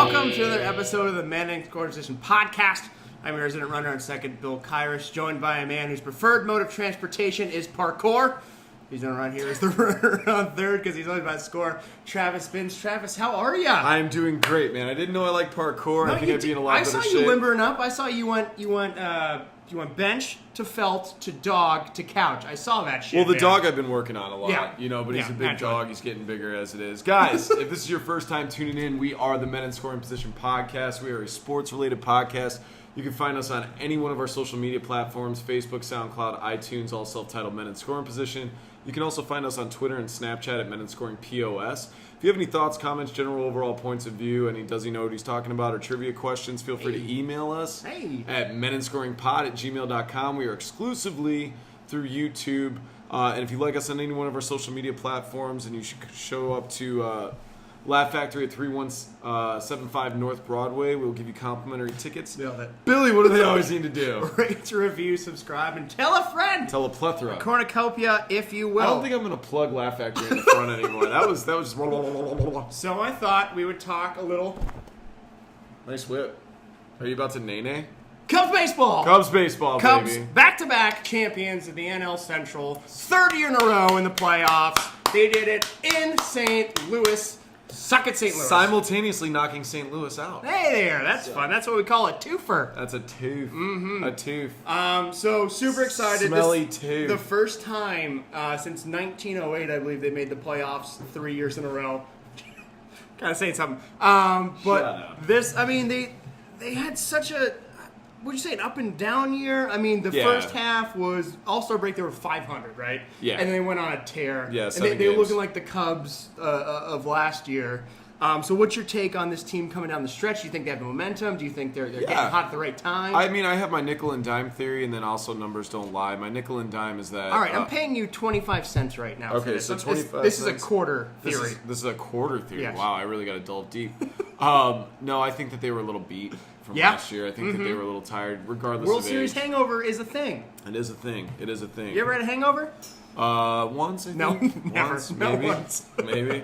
Welcome to another episode of the Men in Scoring Position podcast. I'm your resident runner on second, Bill Kyrish, joined by a man whose preferred mode of transportation is parkour. He's going to run here as the runner on third because he's always about to score. Travis Spins. Travis, how are you? I'm doing great, man. I didn't know I liked parkour. I think I'd be in a lot better shape. I saw you limbering up. I saw you went bench to felt to dog to couch. I saw that shit. Well, the dog I've been working on a lot, but he's a big naturally. dog. He's getting bigger as it is. Guys, if this is your first time tuning in, we are the Men in Scoring Position podcast. We are a sports-related podcast. You can find us on any one of our social media platforms, Facebook, SoundCloud, iTunes, all self-titled Men in Scoring Position. You can also find us on Twitter and Snapchat at Men in Scoring POS. If you have any thoughts, comments, general overall points of view, does he know what he's talking about, or trivia questions, feel free to email us at meninscoringpod@gmail.com. We are exclusively through YouTube. And if you like us on any one of our social media platforms, and you should show up to Laugh Factory at 3175 North Broadway, we'll give you complimentary tickets. Nailed it. Billy, what do they always need to do? Rate, review, subscribe, and tell a friend. Tell a plethora. Cornucopia, if you will. I don't think I'm going to plug Laugh Factory in the front anymore. That was just... So I thought we would talk a little... Nice whip. Are you about to nay-nay? Cubs baseball! Cubs baseball, Cubs, baby. back-to-back champions of the NL Central. Third year in a row in the playoffs. They did it in St. Louis. Suck at St. Louis. Simultaneously knocking St. Louis out. Hey there, that's fun. That's what we call a twofer. That's a tooth. Mm-hmm. A tooth. So super excited. Smelly tooth. The first time since 1908, I believe they made the playoffs 3 years in a row. Kind of saying something. But this, they had such a, would you say, an up and down year? The first half was All-Star break. They were 500, right? Yeah. And they went on a tear. Yeah, and they were looking like the Cubs of last year. So what's your take on this team coming down the stretch? Do you think they have the momentum? Do you think they're getting hot at the right time? I have my nickel and dime theory, and then also numbers don't lie. My nickel and dime is that... All right, I'm paying you 25 cents right now. Okay, for this. so 25 cents. This is a quarter theory. This is a quarter theory. Yes. Wow, I really got to delve deep. No, I think that they were a little beat from last year. I think that they were a little tired, regardless World of age. Series hangover is a thing. It is a thing. You ever had a hangover? Once, I think. No, never. Once, No, maybe. once. Maybe.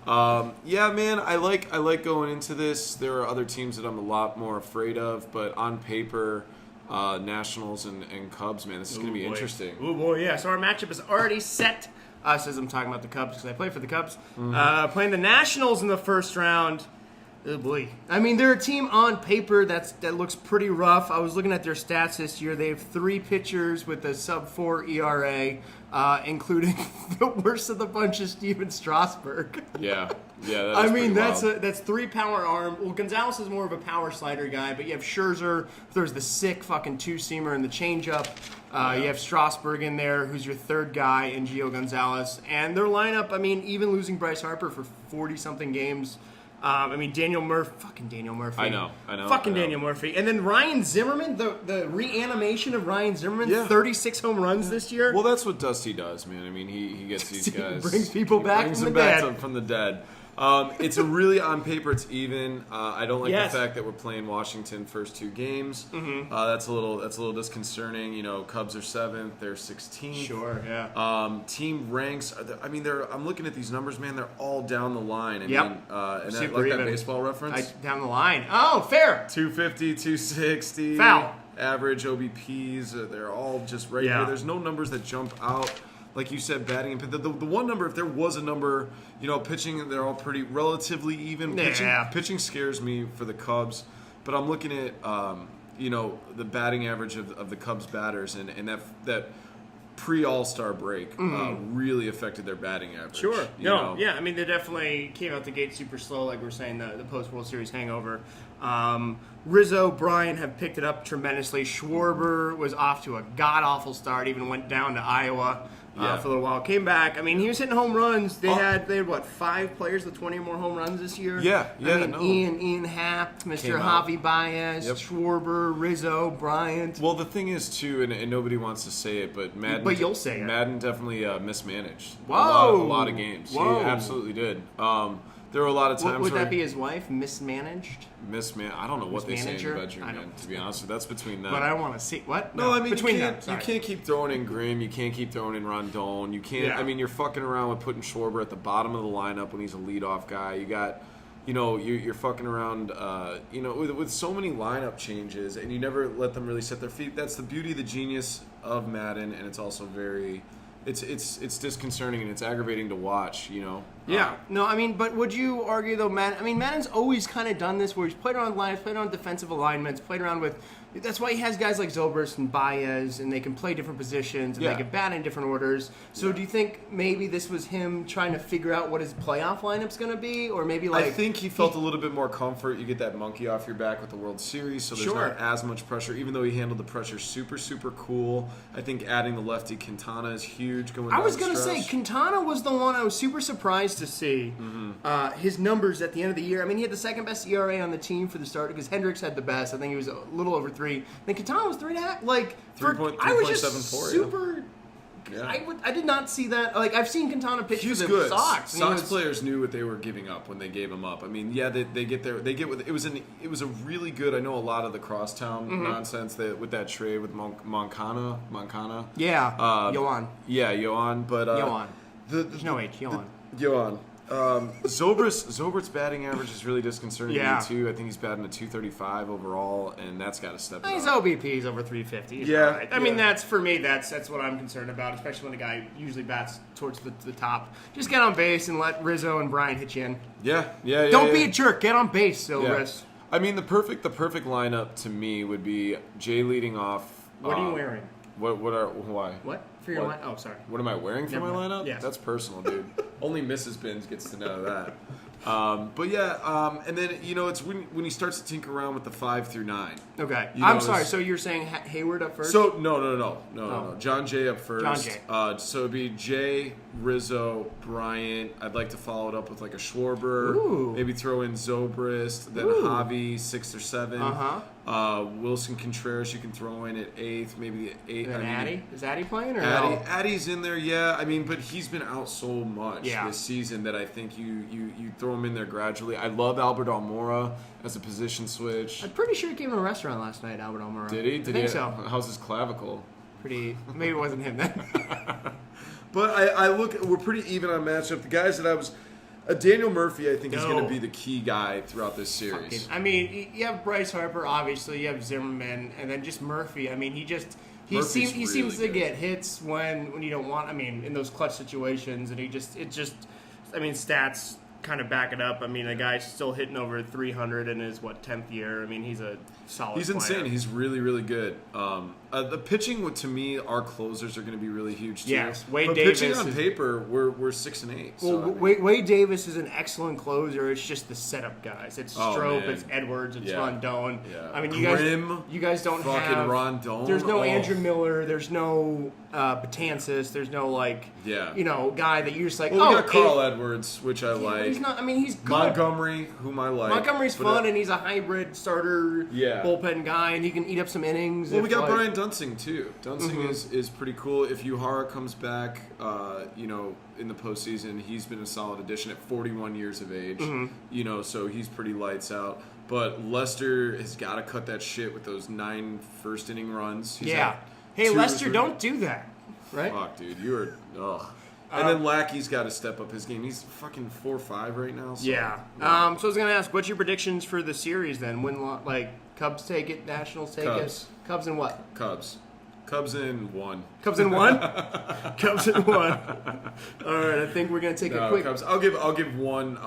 Yeah, man, I like going into this. There are other teams that I'm a lot more afraid of, but on paper, Nationals and Cubs, man, this is going to be interesting. Oh boy, yeah. So our matchup is already set. Us as I'm talking about the Cubs because I play for the Cubs. Playing the Nationals in the first round. Oh boy. They're a team on paper that looks pretty rough. I was looking at their stats this year. They have 3 pitchers with a sub-4 ERA, including the worst of the bunch is Steven Strasburg. Yeah, that's 3 power arm. Well, Gonzalez is more of a power slider guy, but you have Scherzer. There's the sick fucking 2-seamer and the changeup. You have Strasburg in there, who's your third guy, and Gio Gonzalez. And their lineup, even losing Bryce Harper for 40-something games. Daniel Murphy. Fucking Daniel Murphy. I know. Daniel Murphy. And then Ryan Zimmerman, the reanimation of Ryan Zimmerman, 36 home runs this year. Well, that's what Dusty does, man. He gets these guys. Brings people back from the dead. It's a really, on paper, it's even. I don't like the fact that we're playing Washington first 2 games. Mm-hmm. That's a little disconcerting. Cubs are 7th, they're 16th. Sure, yeah. Team ranks. I'm looking at these numbers, man. They're all down the line. And that baseball reference. Down the line. Oh, fair. 250, 260. Foul. Average OBPs. They're all just right here. There's no numbers that jump out. Like you said, batting and the one number, if there was a number, pitching, they're all pretty relatively even. Pitching scares me for the Cubs, but I'm looking at, the batting average of the Cubs batters, and that pre-All-Star break really affected their batting average. Sure. They definitely came out the gate super slow, like we were saying, the post-World Series hangover. Rizzo, Bryan have picked it up tremendously. Schwarber was off to a god-awful start, even went down to Iowa for a little while. Came back. He was hitting home runs. They had 5 players with 20 or more home runs this year? Ian Happ, Mr. Javi Baez, Schwarber, Rizzo, Bryant. Well, the thing is, too, and nobody wants to say it, but Madden... But you'll say it. Madden definitely mismanaged. Whoa! A lot of games. Whoa. He absolutely did. There were a lot of times would that be his wife? Mismanaged? I don't know what they say in the bedroom, man, to be honest. That's between them. But I want to see. What? No, between them. You can't keep throwing in Grimm. You can't keep throwing in Rondon. You can't. You're fucking around with putting Schwarber at the bottom of the lineup when he's a leadoff guy. You got you're fucking around, with so many lineup changes, and you never let them really set their feet. That's the beauty, the genius of Madden, and it's also very, it's disconcerting and it's aggravating to watch. Yeah. No, I mean, but would you argue though, Madden's always kind of done this where he's played around lines, played around defensive alignments, played around with. That's why he has guys like Zobrist and Baez, and they can play different positions, and they can bat in different orders. So do you think maybe this was him trying to figure out what his playoff lineup's going to be? Or maybe I think he felt a little bit more comfort. You get that monkey off your back with the World Series, so there's not as much pressure, even though he handled the pressure super, super cool. I think adding the lefty Quintana is huge going down I was going to stretch. say, Quintana was the one I was super surprised to see his numbers at the end of the year. I mean, he had the second best ERA on the team for the start because Hendricks had the best. I think he was a little over 3. Then Quintana was 3.5. I was just 3.74, super. Yeah. I did not see that. I've seen Quintana pitch for the good. Sox. Sox players knew what they were giving up when they gave him up. I mean, they get with it was a really good. I know a lot of the crosstown nonsense with that trade with Moncana. Yeah, Yoan. Yeah, Yoan. But Yoan. There's no H. Yoan. Yoan. Zobrist's batting average is really disconcerting to me too. I think he's batting a 235 overall, and that's got to step up. His OBP is over 350. He's all right. I mean, that's for me. That's what I'm concerned about, especially when a guy usually bats towards the top. Just get on base and let Rizzo and Brian hit you in. Yeah. Don't be a jerk. Get on base, Zobrist. Yeah. I mean, the perfect lineup to me would be Jay leading off. What are you wearing? Why? What? For your line? Oh, sorry. What am I wearing for my lineup? Yes. That's personal, dude. Only Mrs. Bins gets to know that. And then, it's when he starts to tinker around with the 5 through 9. Okay. I'm sorry. So you're saying Hayward up first? So, no. John Jay up first. John Jay. So it'd be Jay, Rizzo, Bryant. I'd like to follow it up with like a Schwarber. Ooh. Maybe throw in Zobrist. Then Javi, 6 or 7. Wilson Contreras you can throw in at 8th. Maybe the 8th. And Addy? Is Addy playing or no? no? Addy's in there, yeah. I mean, but he's been out so much this season that I think you throw him in there gradually. I love Albert Almora as a position switch. I'm pretty sure he came to a restaurant last night, Albert Almora. Did he? I think so. How's his clavicle? Maybe it wasn't him then. But I look, we're pretty even on matchup. The guys that I was... Daniel Murphy, I think, is going to be the key guy throughout this series. I mean, you have Bryce Harper, obviously. You have Zimmerman, and then just Murphy. I mean, he seems to get hits when you don't want. I mean, in those clutch situations, and stats kind of back it up. I mean, the guy's still hitting over 300 in his 10th year. I mean, he's a solid. He's insane. He's really, really good. The pitching, to me, our closers are going to be really huge too. Yes, Wade but Davis. Pitching on paper, we're 6 and 8. Well, so, Wade Davis is an excellent closer. It's just the setup guys. It's Strop, it's Edwards, it's Rondon. Yeah. I mean, you guys don't fucking have Rondon. There's no Andrew Miller. There's no Betances. There's no guy that you're just like. Well, we got Carl Edwards, which I like. He's not. I mean, he's good. Montgomery, whom I like. Montgomery's fun, and he's a hybrid starter, bullpen guy, and he can eat up some innings. Well, we got Brian Dunsing too. Dunsing is pretty cool. If Uhara comes back, in the postseason, he's been a solid addition at 41 years of age. So he's pretty lights out. But Lester has got to cut that shit with those 9 first inning runs. Hey, Lester, don't do that. Right? Fuck, dude, you are. Ugh. And then Lackey's got to step up his game. He's fucking 4-5 right now. So, So I was gonna ask, what's your predictions for the series then? Cubs take it, Nationals take it. Cubs in what? Cubs in 1. Cubs in 1? Cubs in 1. All right, I think we're gonna take a quick. Cubs. I'll give one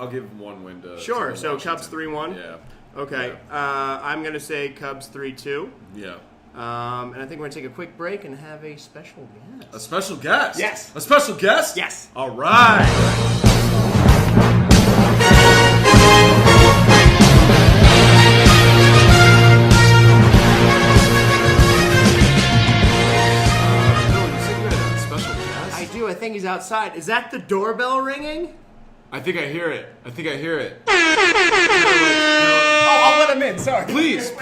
win to. Sure. To so Washington. Cubs 3-1. Yeah. Okay. Yeah. I'm gonna say Cubs 3-2. Yeah. And I think we're going to take a quick break and have a special guest. A special guest? Yes. A special guest? Yes. All right. Special guest? I do. I think he's outside. Is that the doorbell ringing? I think I hear it. Oh, I'll let him in. Sorry. Please.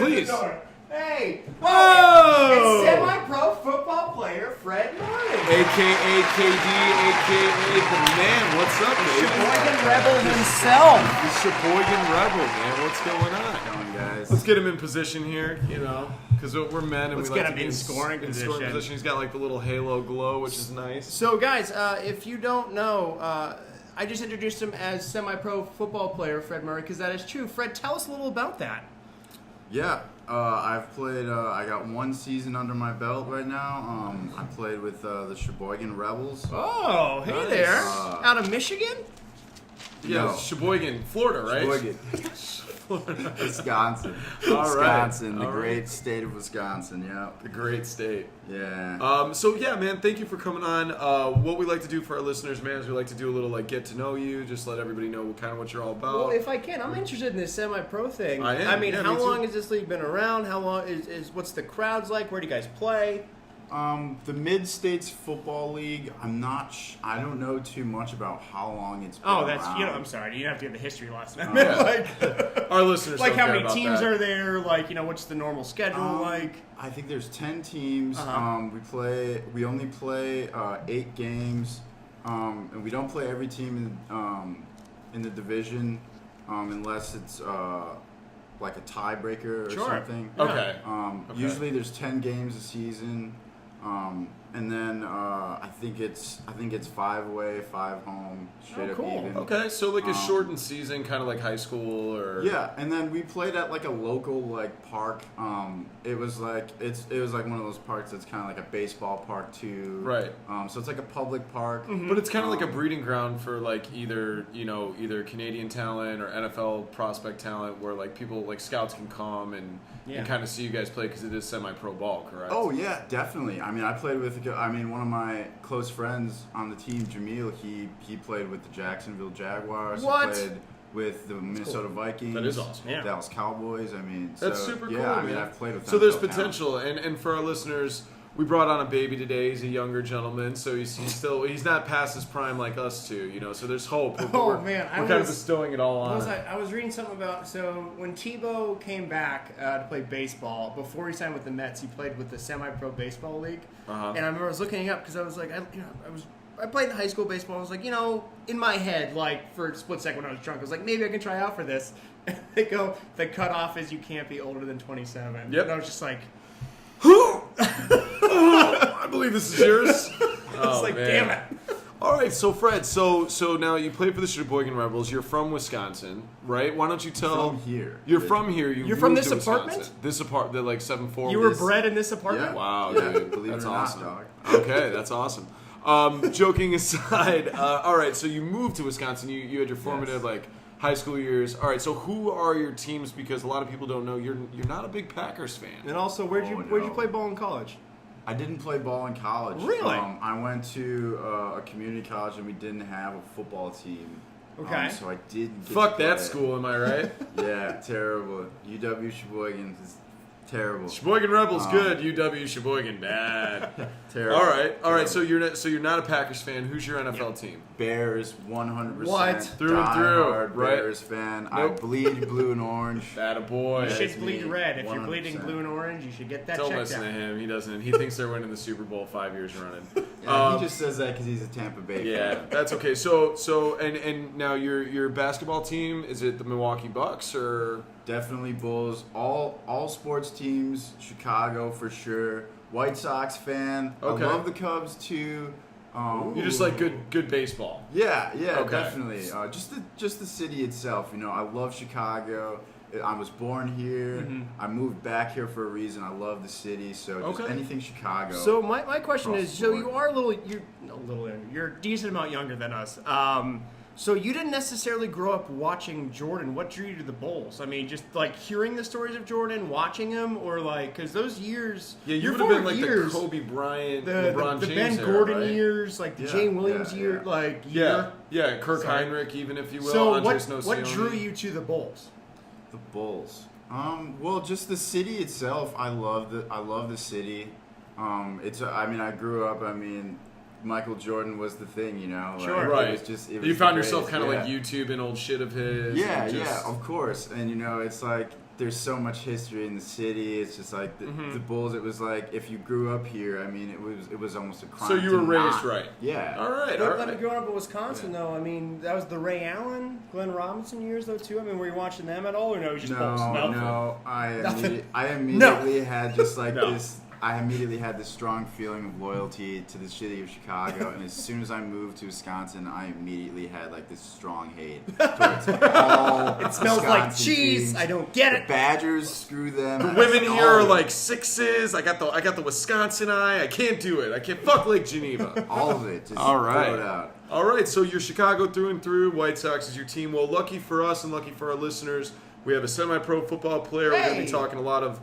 Hey! Whoa! It's semi-pro football player Fred Martin. A.K.A. KD, a.k.a. the man. What's up, baby? Sheboygan Rebel himself. The Sheboygan Rebel, man. What's going on? Guys. Let's get him in position here, because we're men and Let's we get like him to be in scoring position. He's got like the little halo glow, which is nice. So, guys, if you don't know, I just introduced him as semi-pro football player, Fred Murray, because that is true. Fred, tell us a little about that. Yeah, I've played. I got 1 season under my belt right now. I played with the Sheboygan Rebels. Oh, hey Nice. there. Out of Michigan? Yeah, No. Sheboygan, Florida, right? Sheboygan. Wisconsin. All right. Wisconsin, the All great right. state of Wisconsin. Yeah. The great state. Yeah. So yeah, man, thank you for coming on. What we like to do for our listeners, man, is we like to do a little like get to know you, just let everybody know kind of what you're all about. Well, if I can, I'm interested in this semi-pro thing. I am. I mean, Yeah, how me too. long has this league been around? How long is what's the crowds like? Where do you guys play? The Mid-States Football League. I don't know too much about how long it's been Oh, that's around. I'm sorry. You don't have to give the history lesson. Yeah. like our listeners like don't how care many about teams that. are there? Like what's the normal schedule like? I think there's 10 teams. Uh-huh. We only play 8 games, and we don't play every team in the division unless it's like a tiebreaker or Sure. something. Yeah. Okay. Okay. Usually there's 10 games a season, and then I think it's 5 away, 5 home, straight Oh, up cool. even. Okay, so like a shortened season, kind of like high school, or Yeah, and then we played at like a local like park. It was like one of those parks that's kind of like a baseball park too. Right. So it's like a public park. But it's kind of like a breeding ground for like either Canadian talent or NFL prospect talent, where like people like scouts can come and kind of see you guys play because it is semi-pro ball, correct? Oh yeah, definitely. I mean, I played with. One of my close friends on the team, Jamil. He played with the Jacksonville Jaguars. What? He played with the Minnesota Vikings. That is awesome. Yeah. Dallas Cowboys. I mean, That's so, super yeah, cool, I mean, man. I've played with. So there's NFL talent. potential, and for our listeners, we brought on a baby today. He's a younger gentleman, so he's not past his prime like us two, So there's hope. Oh, man, we're kind of bestowing it all on. I was reading something about when Tebow came back to play baseball before he signed with the Mets. He played with the semi-pro baseball league, Uh-huh. and I remember I was looking up because I was like, I played in high school baseball. I was like, in my head, like for a split second when I was drunk, I was like, maybe I can try out for this. And they go, the cutoff is you can't be older than 27. Yep. And I was just like, I believe this is yours. it's like, damn it. All right, so Fred, so now you play for the Sheboygan Rebels. You're from Wisconsin, right? Why don't you tell? From here. You're from here. You're from moved this to Wisconsin. apartment? This apartment, the like 7-4. You were bred in this apartment? Yeah. Wow, Yeah, dude, believe that's it or not, awesome. dog. Okay, that's awesome. Joking aside, all right. So you moved to Wisconsin. You had your formative like high school years. All right. So who are your teams? Because a lot of people don't know you're not a big Packers fan. And also, where'd you no. play ball in college? I didn't play ball in college. Really? I went to a community college and we didn't have a football team. Okay. So I didn't get Fuck to that play. school, am I right? Yeah, terrible. UW Sheboygan is terrible. Sheboygan Rebels good. UW Sheboygan bad. Terrible. All right. Terrible. So you're not a Packers fan. Who's your NFL team? Bears, 100%. What? Through and through, Die-hard right? Bears fan. I Nope. bleed blue and orange. That a boy. You That should is bleed me, red. If you're 100%. bleeding blue and orange, you should get that Don't checked listen out. to him. He doesn't. He thinks they're winning the Super Bowl 5 years running. Yeah, he just says that because he's a Tampa Bay fan. Yeah, that's okay. So and now your basketball team, is it the Milwaukee Bucks or? Definitely Bulls. All sports teams. Chicago for sure. White Sox fan. Okay. I love the Cubs too. You just like good baseball. Yeah, Okay. definitely. Just the city itself. I love Chicago. I was born here. Mm-hmm. I moved back here for a reason. I love the city. So just Okay. anything Chicago. So my question Across is, the so board. you are you're a decent amount younger than us. So you didn't necessarily grow up watching Jordan. What drew you to the Bulls? I mean, just like hearing the stories of Jordan, watching him, or like because those years, Yeah, you your would have been formative like years, the Kobe Bryant, the LeBron Ben James era, Gordon right? years, like the Yeah, Jane Williams yeah, year, yeah. like Yeah, year. yeah. Kirk Sorry. Heinrich, even if you will. So Andres what Nocioni. drew you to the Bulls? The Bulls. Well, just the city itself. I love the city. I grew up. Michael Jordan was the thing. Sure. Like, Right. It was just. It was You the found yourself greatest, kind of yeah. like YouTube and old shit of his. Yeah, and just, yeah, of course. And it's like there's so much history in the city. It's just like the Bulls. It was like if you grew up here, it was almost a crime. So you to were raised not. right. Yeah. All right. But All let me right. grow up in Wisconsin, though. I mean, that was the Ray Allen, Glenn Robinson years, though, too. I mean, were you watching them at all, or no? You just Bulls? No, No. no. Nothing. I immediately had just like No. I immediately had this strong feeling of loyalty to the city of Chicago, and as soon as I moved to Wisconsin, I immediately had like this strong hate towards all It smells like cheese. teams. I don't get The it. Badgers, screw them. The women All here are of like it. 6s. I got the Wisconsin eye. I can't do it. I can't fuck Lake Geneva. All of it. Just All right. throw it out. All right, so you're Chicago through and through. White Sox is your team. Well, lucky for us and lucky for our listeners, we have a semi-pro football player. We're going to be Hey. talking a lot of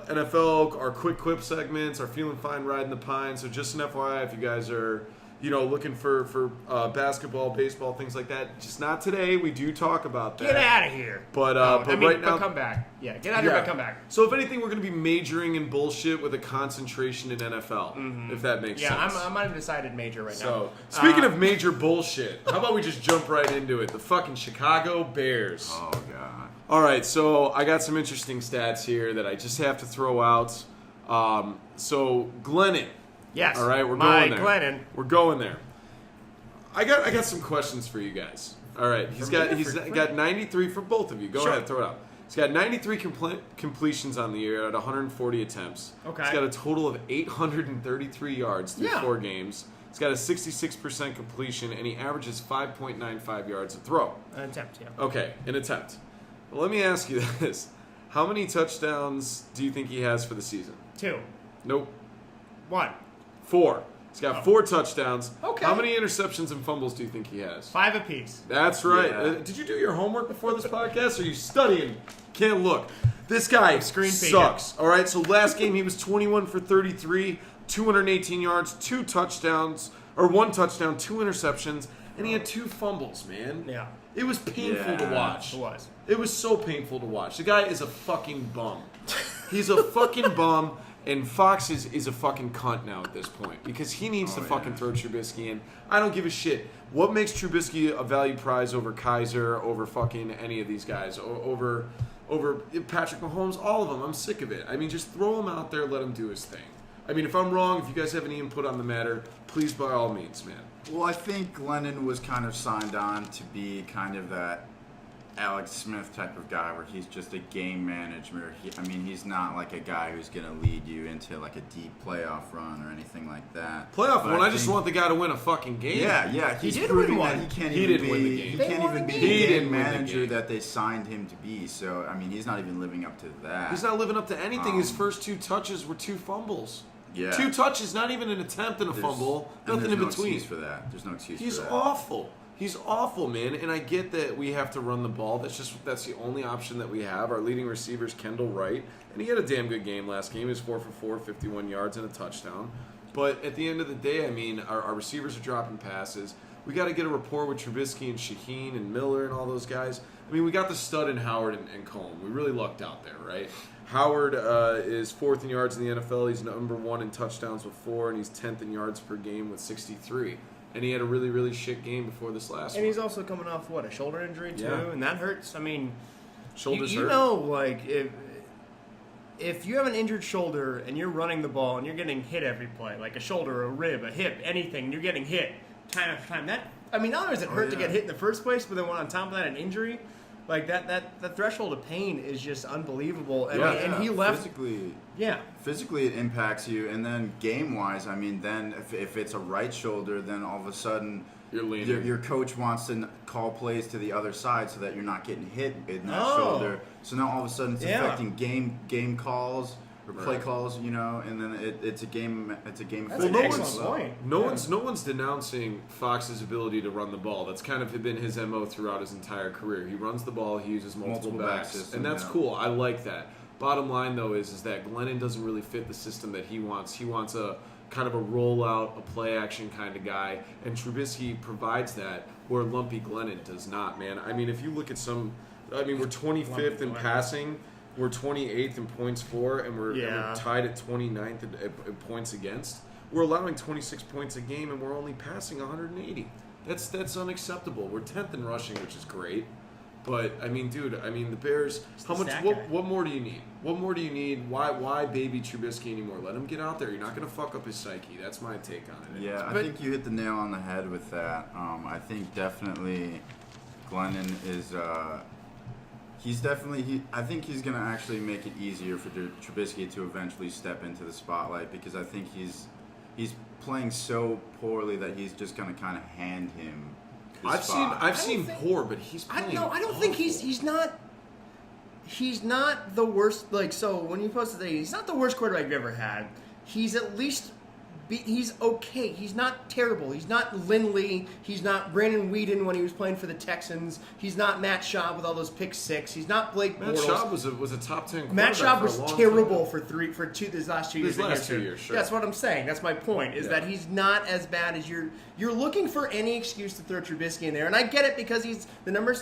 NFL, our quick quip segments, our Feelin Fine Ridin the Pine. So just an FYI, if you guys are, looking for basketball, baseball, things like that, just not today. We do talk about that. Get out of here. But right now, come back. Yeah, get out of here, but come back. So if anything, we're going to be majoring in bullshit with a concentration in NFL, if that makes Yeah, sense. I'm on a decided major right now. So, speaking of major bullshit, how about we just jump right into it? The fucking Chicago Bears. Oh God. All right, so I got some interesting stats here that I just have to throw out. So Glennon. Yes. All right, we're Mike going there. Glennon. We're going there. I got some questions for you guys. All right, he's got 93 for both of you. Go Sure. ahead, throw it out. He's got 93 completions on the year at 140 attempts. Okay. He's got a total of 833 yards through Yeah. 4 games. He's got a 66% completion, and he averages 5.95 yards a throw. An attempt, yeah. Okay, an attempt. Well, let me ask you this. How many touchdowns do you think he has for the season? 2. Nope. 1. 4. He's got 4 touchdowns. Okay. How many interceptions and fumbles do you think he has? 5 apiece. That's right. Yeah. Did you do your homework before this podcast? Or are you studying? Can't look. This guy Screen peeking. sucks. All right, so last game he was 21 for 33, 218 yards, 2 touchdowns, or 1 touchdown, 2 interceptions, and he had 2 fumbles, man. Yeah. It was painful to Yeah. watch. It was. It was so painful to watch. The guy is a fucking bum. He's a fucking bum, and Fox is a fucking cunt now at this point because he needs to fucking throw Trubisky in. I don't give a shit. What makes Trubisky a value prize over Kaiser, over fucking any of these guys, over Patrick Mahomes, all of them? I'm sick of it. I mean, just throw him out there, let him do his thing. I mean, if I'm wrong, if you guys have any input on the matter, please by all means, man. Well, I think Glennon was kind of signed on to be kind of that Alex Smith type of guy where he's just a game manager. He's not like a guy who's going to lead you into like a deep playoff run or anything like that. Playoff But one, I just want the guy to win a fucking game. Yeah, he's did proving win that one. he can't He even did win the be. game. He They can't won even the be game. He the didn't game win the manager game. that they signed him to be. So he's not even living up to that. He's not living up to anything. His first 2 touches were 2 fumbles. Yeah. 2 touches, not even an attempt and a fumble. And Nothing there's in no between. excuse for that. There's no excuse He's for that. awful. He's awful, man. And I get that we have to run the ball. That's the only option that we have. Our leading receiver's Kendall Wright, and he had a damn good game last game. He was 4 for 4, 51 yards and a touchdown. But at the end of the day, I mean, our receivers are dropping passes. We got to get a rapport with Trubisky and Shaheen and Miller and all those guys. I mean, we got the stud in Howard and Cohen. We really lucked out there, right? Howard is 4th in yards in the NFL. He's number 1 in touchdowns with 4, and he's 10th in yards per game with 63. And he had a really, really shit game before this last one. And he's also coming off, a shoulder injury, too? Yeah. And that hurts. I mean, Shoulders you hurt. know, like, if you have an injured shoulder and you're running the ball and you're getting hit every play, like a shoulder, a rib, a hip, anything, you're getting hit time after time. Not only does it hurt to get hit in the first place, but then when on top of that, an injury, like that threshold of pain is just unbelievable. And he left. Physically, it impacts you, and then game-wise, I mean, then if it's a right shoulder, then all of a sudden You're leaning. your coach wants to call plays to the other side so that you're not getting hit in that shoulder. So now all of a sudden it's affecting game calls or play calls, and then it's a game. It's a game. That's of an football excellent as well. point. No one's denouncing Fox's ability to run the ball. That's kind of been his MO throughout his entire career. He runs the ball, he uses multiple back backs, system, and that's yeah. cool. I like that. Bottom line, though, is that Glennon doesn't really fit the system that he wants. He wants a kind of a rollout, a play action kind of guy, and Trubisky provides that, where Lumpy Glennon does not, man. I mean, if you look at we're 25th in passing, we're 28th in points for, and we're tied at 29th in points against. We're allowing 26 points a game, and we're only passing 180. That's unacceptable. We're 10th in rushing, which is great. But I mean, dude, the Bears. What more do you need? What more do you need? Why baby Trubisky anymore? Let him get out there. You're not going to fuck up his psyche. That's my take on it. Yeah, I think you hit the nail on the head with that. I think definitely Glennon is He's definitely. I think he's gonna actually make it easier for Trubisky to eventually step into the spotlight because I think he's playing so poorly that he's just gonna kind of hand him. I've seen poor, but he's playing. I don't think he's not. He's not the worst. Like, so when you post today, he's not the worst quarterback you've ever had. He's at least. He's okay. He's not terrible. He's not Lindley. He's not Brandon Weeden when he was playing for the Texans. He's not Matt Schaub with all those pick six. He's not Blake Bortles. Matt Schaub was a top 10 quarterback. Matt Schaub was for a long terrible time. for these last 2 years. These last 2 years, sure. That's what I'm saying. That's my point. Is that he's not as bad as you're looking for any excuse to throw Trubisky in there, and I get it because he's the number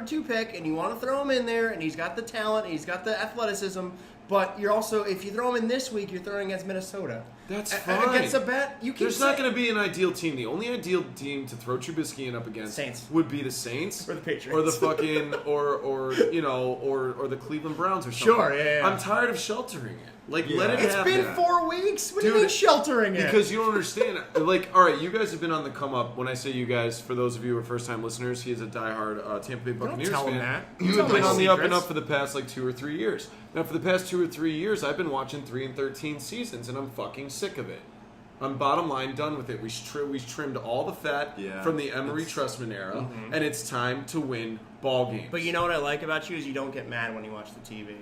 2 pick, and you want to throw him in there, and he's got the talent, and he's got the athleticism. But you're also, if you throw him in this week, you're throwing against Minnesota. That's fine. Against a bet, you can. There's not going to be an ideal team. The only ideal team to throw Trubisky in up against Saints. would be the Saints Or the Patriots. or the fucking or the Cleveland Browns or something. Sure, yeah. I'm tired of sheltering it. Like, let it It's happen. been 4 weeks. What do you Dude, mean sheltering it? Because you don't understand. Like, all right, you guys have been on the come up. When I say you guys, for those of you who are first time listeners, he is a diehard Tampa Bay Buccaneers tell him fan. that. You Don't have tell been my on the up and secrets. up for the past like 2 or 3 years. Now, for the past 2 or 3 years, I've been watching 3-13 seasons, and I'm fucking sick of it. I'm bottom line done with it. We trimmed all the fat from the Emery Trustman era, and it's time to win ball games. But you know what I like about you is you don't get mad when you watch the TV.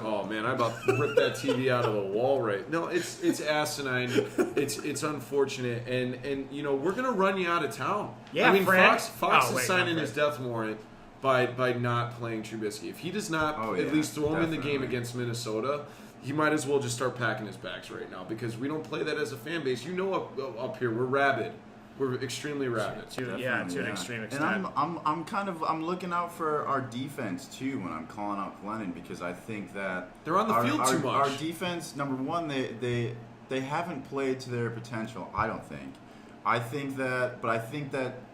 Oh man, I about to rip that TV out of the wall right. No, it's asinine. It's unfortunate, and you know we're gonna run you out of town. Yeah, I mean Frank. Fox is Not signing his Frank. death warrant by not playing Trubisky. If he does not at least throw him in the game against Minnesota, he might as well just start packing his bags right now because we don't play that as a fan base. You know, up here we're rabid. We're extremely rabid. to an extreme extent. And I'm looking out for our defense too when I'm calling out Glennon because I think that They're on the field too much. Our defense, number one, they haven't played to their potential. I don't think. I think that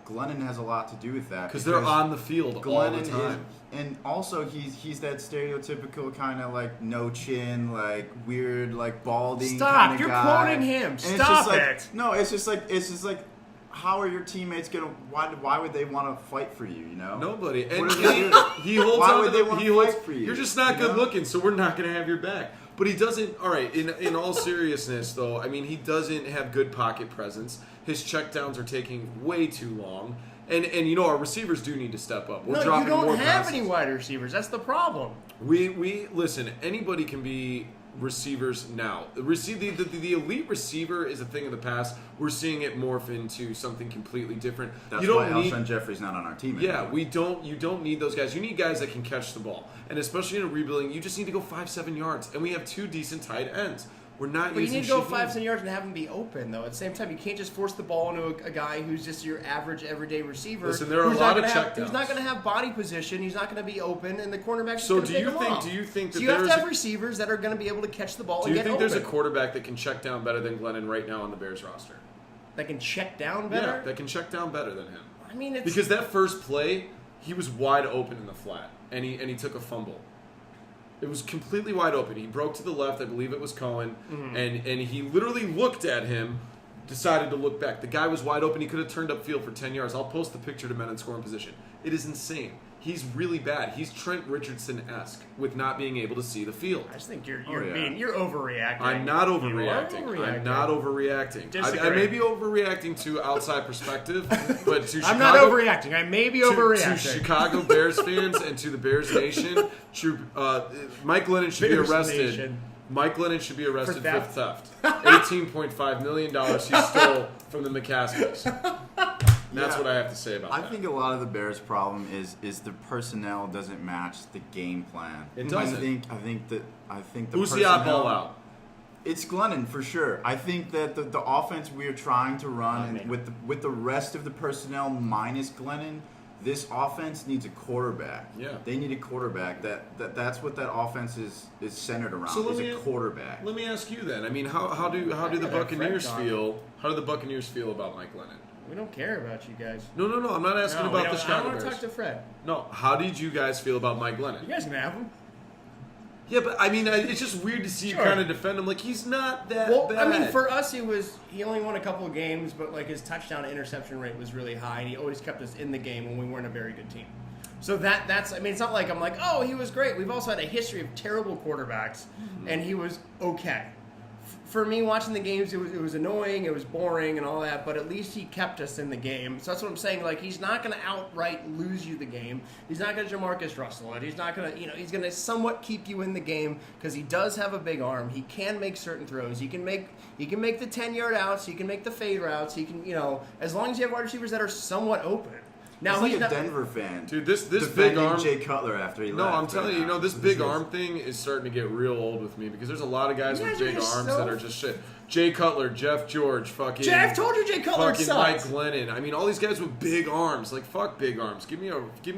Glennon has a lot to do with that Because they're on the field all the time. And also he's that stereotypical kind of like no chin, like weird, like balding. Stop! Kind of You're guy. quoting him. And Stop it's it. just no, it's just like. How are your teammates gonna? Why would they want to fight for you? You know, Nobody. And What are they doing? he holds Why on would to they the, wanna he holds, fight for you? You're just not You good know? looking, so we're not going to have your back. But he doesn't. All right. In all seriousness, though, I mean, he doesn't have good pocket presence. His checkdowns are taking way too long. And you know our receivers do need to step up. We're No, you dropping don't more have passes. any wide receivers. That's the problem. We listen. Anybody can be receivers now. The elite receiver is a thing of the past. We're seeing it morph into something completely different. that's you don't why need, Alshon Jeffrey's not on our team. Yeah, anymore. you don't need those guys. You need guys that can catch the ball. And especially in a rebuilding, you just need to go 5-7 yards. And we have 2 decent tight ends. We're not But you using need to go Shaheed. 5-7 yards and have him be open, though. At the same time, you can't just force the ball into a guy who's just your average, everyday receiver. Listen, there are who's a lot not of gonna have- checkdowns. Who's not going to have body position. He's not going to be open, and the cornerback's So going to take him off. do you think that So you have to there's have receivers that are going to be able to catch the ball do and you get think open. there's a quarterback that can check down better than Glennon right now on the Bears roster? that can check down better? Yeah, that can check down better than him. I mean, it's Because that first play, he was wide open in the flat, and he took a fumble. It was completely wide open. He broke to the left. I believe it was Cohen, and he literally looked at him, decided to look back. The guy was wide open. He could have turned upfield for 10 yards. I'll post the picture to men in scoring position. It is insane. He's really bad. He's Trent Richardson-esque with not being able to see the field. I just think you're yeah. you're overreacting. I'm not You overreacting. are overreacting. I'm not overreacting. I Disagree. may be overreacting to outside perspective, but to I'm not Chicago, overreacting. I may be to overreacting. Chicago Bears fans and to the Bears Nation, Mike Lennon should Bears be arrested. Nation. Mike Lennon should be arrested For for theft. theft. $18.5 million he stole from the McCaskies. That's what I have to say about that. I think a lot of the Bears' problem is the personnel doesn't match the game plan. It doesn't. I think the Who's the personnel, oddball out? It's Glennon for sure. I think that the offense we are trying to run man. with the rest of the personnel minus Glennon, this offense needs a quarterback. Yeah. They need a quarterback. That's what that offense is centered around. So let is me- a quarterback. Let me ask you then. I mean, how do the got a Buccaneers friend feel? How do the Buccaneers feel about Mike Lennon? We don't care about you guys. No. I'm not asking No, about we the don't- I Chicago want to Bears. talk to Fred. No, how did you guys feel about Mike Lennon? You guys can have him. Yeah, but I mean, it's just weird to see Sure. you kind of defend him. Like, he's not that Well, bad. I mean, for us, he only won a couple of games, but like his touchdown to interception rate was really high, and he always kept us in the game when we weren't a very good team. So that's I mean, it's not like I'm like, oh, he was great. We've also had a history of terrible quarterbacks, and he was okay. For me, watching the games, it was annoying, it was boring, and all that. But at least he kept us in the game. So that's what I'm saying. Like, he's not going to outright lose you the game. He's not going to Jamarcus Russell it. He's not going to, he's going to somewhat keep you in the game because he does have a big arm. He can make certain throws. He can make the 10-yard outs. He can make the fade routes. He can, as long as you have wide receivers that are somewhat open. Now he's like a Denver fan, dude. This big arm, Jay Cutler after he left. No, I'm telling you, this big arm thing is starting to get real old with me because there's a lot of guys with big arms that are just shit. Jay Cutler, Jeff George, fucking. I've told you, Jay Cutler fucking sucks. Mike Glennon. I mean, all these guys with big arms. Like, fuck big arms. Give me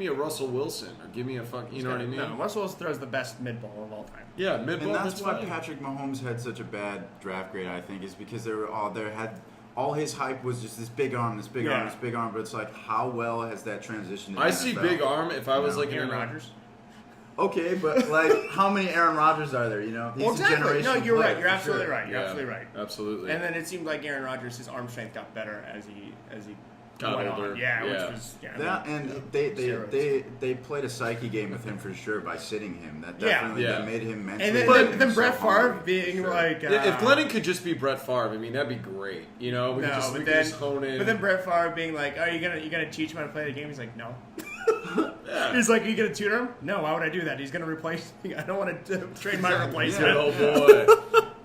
a Russell Wilson or give me a fucking. You know what I mean? No, Russell Wilson throws the best mid ball of all time. Yeah, mid ball. And that's why Patrick Mahomes had such a bad draft grade. I think is because they had. All his hype was just this big arm, this big arm, this big arm. But it's like, how well has that transitioned? I see big arm. If I was like Aaron Rodgers. Okay, but like, how many Aaron Rodgers are there? He's exactly. No, you're right. You're absolutely sure. right. You're absolutely right. Absolutely. And then it seemed like Aaron Rodgers, his arm strength got better as he got went older. On. Yeah, which was they played a psyche game with him for sure by sitting him. That definitely that made him mentally. And then Brett Favre being like, if Glennon could just be Brett Favre, I mean that'd be great. We could just hone in. But then Brett Favre being like, "Oh, you gonna teach him how to play the game?" He's like, "No." He's like, "Are you gonna tutor him?" No. Why would I do that? He's gonna replace me. I don't want to trade my replacement. Good old boy.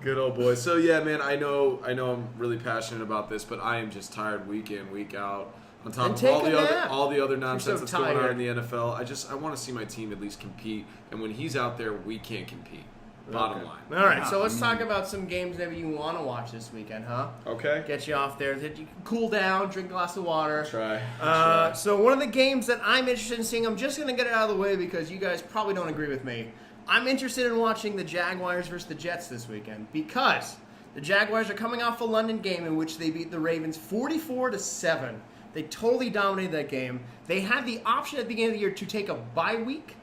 Good old boy. So yeah, man, I know I'm really passionate about this, but I am just tired week in, week out. On top of all the other nonsense that's going on in the NFL, I want to see my team at least compete. And when he's out there, we can't compete. Bottom line. All right, so let's talk about some games maybe you want to watch this weekend, huh? Okay. Get you off there. You cool down, drink a glass of water. Try. So one of the games that I'm interested in seeing, I'm just going to get it out of the way because you guys probably don't agree with me. I'm interested in watching the Jaguars versus the Jets this weekend because the Jaguars are coming off a London game in which they beat the Ravens 44-7. They totally dominated that game. They had the option at the beginning of the year to take a bye week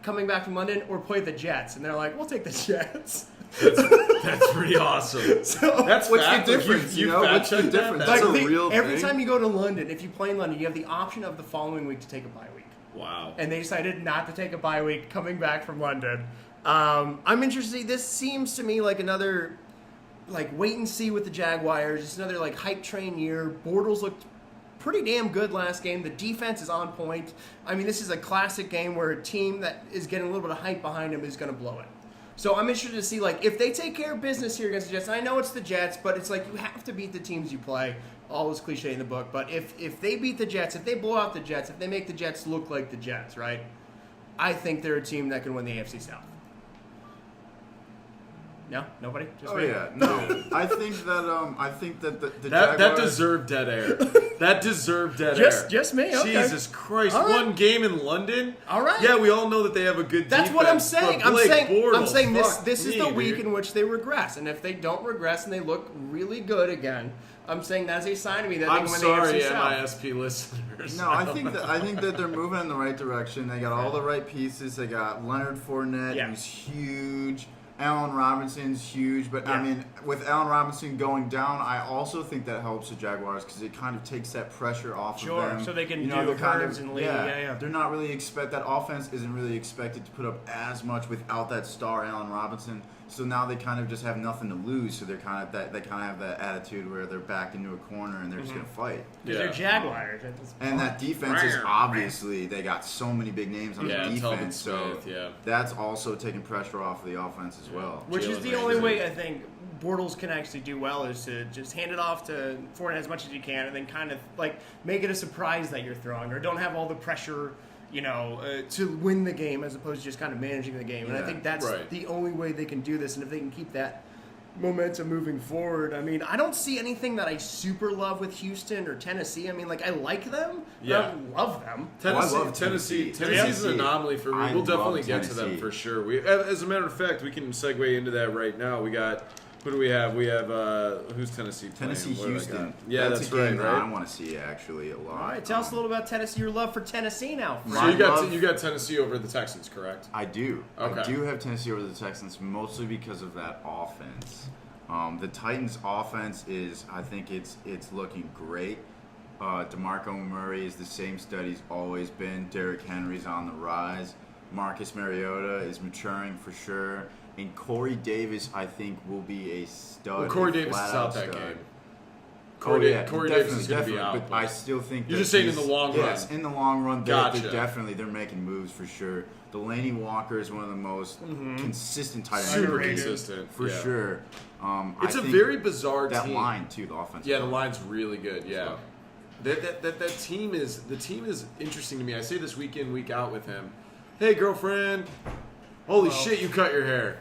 coming back from London or play the Jets. And they're like, we'll take the Jets. That's pretty awesome. So what's the difference? What's the difference? That's a real thing. Every time you go to London, if you play in London, you have the option of the following week to take a bye week. Wow. And they decided not to take a bye week coming back from London. I'm interested. This seems to me like another wait and see with the Jaguars. It's another hype train year. Bortles looked pretty damn good last game. The defense is on point. I mean, this is a classic game where a team that is getting a little bit of hype behind them is going to blow it. So I'm interested to see, if they take care of business here against the Jets. And I know it's the Jets, but it's you have to beat the teams you play. All is cliche in the book. But if they beat the Jets, if they blow out the Jets, if they make the Jets look like the Jets, right? I think they're a team that can win the AFC South. No, nobody. Just me? Yeah, no. I think that the Jaguars... that deserved dead air. That deserved dead air. Just me. Okay. Jesus Christ! All right. One game in London. All right. Yeah, we all know that they have a good. That's defense, what I'm saying. I'm saying this is the week dude. in which they regress, and if they don't regress and they look really good again, I'm saying that's a sign to me that they can win the AFC South. MISP listeners. No, I think that they're moving in the right direction. They got all the right pieces. They got Leonard Fournette, who's huge. Allen Robinson's huge, but I mean, with Allen Robinson going down, I also think that helps the Jaguars because it kind of takes that pressure off of them. So they can do curves and lead. Yeah. They're not really that offense isn't really expected to put up as much without that star Allen Robinson. So now they kind of just have nothing to lose. So they kind of have that attitude where they're backed into a corner and they're just gonna fight. Because they're Jaguars. And that defense is obviously they got so many big names on the defense. So that's also taking pressure off of the offense as well. Which is the only way I think Bortles can actually do well is to just hand it off to Fournette as much as you can and then kind of make it a surprise that you're throwing or don't have all the pressure to win the game as opposed to just kind of managing the game. And I think that's the only way they can do this. And if they can keep that momentum moving forward, I mean, I don't see anything that I super love with Houston or Tennessee. I mean, I like them, but I don't love them. Tennessee's an anomaly for me. We'll definitely get to them for sure. As a matter of fact, we can segue into that right now. We got... Who do we have? We have who's Tennessee playing? Tennessee, Houston. Yeah, that's right. Right. I want to see actually a lot. All right, tell us a little about Tennessee. Your love for Tennessee now. So you got Tennessee over the Texans, correct? I do. Okay. I do have Tennessee over the Texans mostly because of that offense. The Titans' offense I think it's looking great. DeMarco Murray is the same stud he's always been. Derrick Henry's on the rise. Marcus Mariota is maturing for sure. And Corey Davis, I think, will be a stud. Well, Corey a Davis is flat-out out that stud. game. Corey Davis is going to be out. But I still think You're that just saying in he's- the long run. Yes, in the long run, Gotcha. they're making moves for sure. Delaney Walker is one of the most consistent tight ends. Super Underrated. consistent. For yeah. sure. It's I a think very bizarre that team. line too, the offense. Yeah, the line's really good. Yeah, that team is interesting to me. I say this week in, week out with him. Hey, girlfriend. Holy shit, you cut your hair.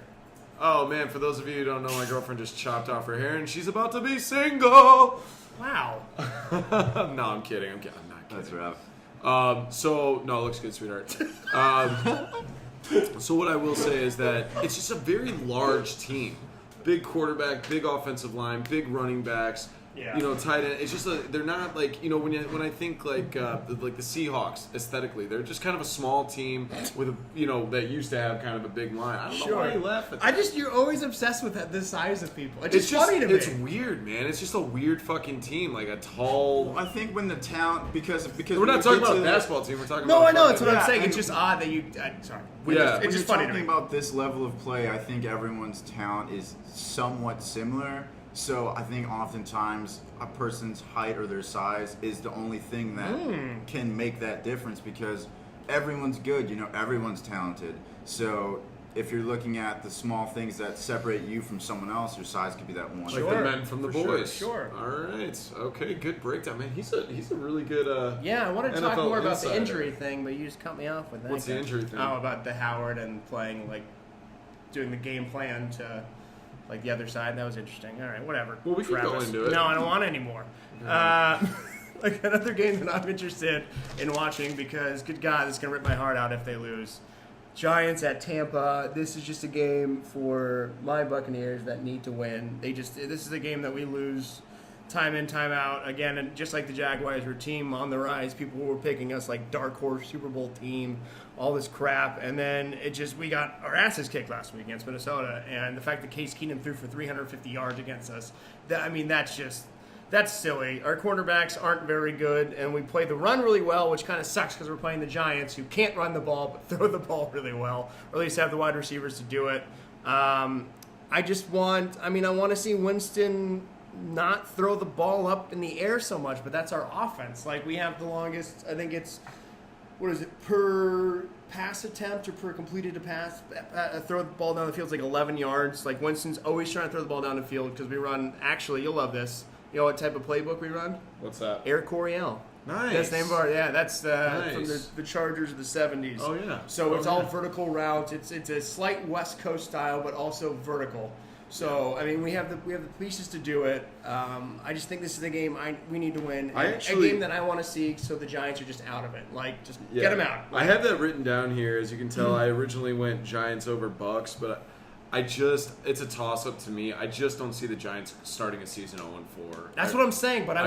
Oh man, for those of you who don't know, my girlfriend just chopped off her hair and she's about to be single. Wow. No, I'm kidding. I'm not kidding. That's rough. So no, it looks good, sweetheart. So what I will say is that it's just a very large team. Big quarterback, big offensive line, big running backs. Yeah. You know, tight end. It's just they're not like, you know, when I think like the Seahawks aesthetically, they're just kind of a small team with a, you know, that used to have kind of a big line. I don't know why you laugh at that. You're always obsessed with the size of people. It's It's just funny to me. It's weird, man. It's just a weird fucking team, like a tall. I think when the talent because We're not talking about a basketball team. We're talking No, about. I know. That's what Yeah, I'm saying. I It's mean- just odd that you. Sorry. Yeah. It's just funny to talking me. about this level of play. I think everyone's talent is somewhat similar. So I think oftentimes a person's height or their size is the only thing that can make that difference because everyone's good. You know, everyone's talented. So if you're looking at the small things that separate you from someone else, your size could be that one. Like Sure. the men from the For boys. Sure. All right. Okay. Good breakdown, man. He's a really good. Yeah, I wanted to talk NFL more about the insider. injury thing, but you just cut me off with that. What's the injury thing? Oh, about the Howard and playing, like, doing the game plan to, like, the other side. That was interesting. All right, whatever. Well, we can go into it. No, I don't want any more. Like, another game that I'm interested in watching because, good God, it's going to rip my heart out if they lose. Giants at Tampa. This is just a game for my Buccaneers that need to win. This is a game that we lose time in, time out. Again, and just like the Jaguars were a team on the rise, people were picking us like dark horse Super Bowl team, all this crap, and then we got our asses kicked last week against Minnesota, and the fact that Case Keenum threw for 350 yards against us, that's silly. Our cornerbacks aren't very good, and we play the run really well, which kind of sucks because we're playing the Giants, who can't run the ball but throw the ball really well, or at least have the wide receivers to do it. I want to see Winston not throw the ball up in the air so much, but that's our offense. Like, we have the longest, I think it's, what is it, per pass attempt or per completed a pass, throw the ball down the field is like 11 yards. Like, Winston's always trying to throw the ball down the field because we run, actually, you'll love this. You know what type of playbook we run? What's that? Air Coryell. Nice. That's the name of our, that's Nice. from the Chargers of the 70s. Oh yeah. So it's all vertical routes. It's a slight West Coast style, but also vertical. So I mean, we have the pieces to do it. I just think this is the game we need to win. A game that I want to see, so the Giants are just out of it. Like, just get them out. I have that written down here. As you can tell, I originally went Giants over Bucks, but it's a toss up to me. I just don't see the Giants starting a season 0-4. That's what I'm saying. But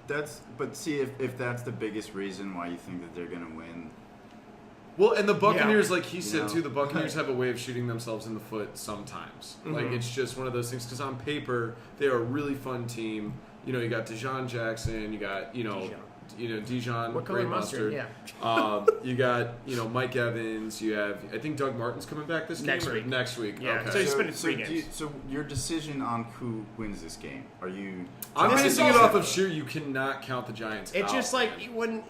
if that's the biggest reason why you think that they're gonna win. Well, and the Buccaneers, Yeah. like he said too, the Buccaneers have a way of shooting themselves in the foot sometimes. Like, it's just one of those things because on paper they are a really fun team. You know, you got Deshaun Jackson, you got Dijon, What color great mustard? mustard. You got Mike Evans. You have, I think Doug Martin's coming back this Next game. week. Next week. Yeah, Okay. so he's spending 3 games. So your decision on who wins this game? Are you? I'm This is basing it also- off of sheer. You cannot count the Giants. It's out. just like when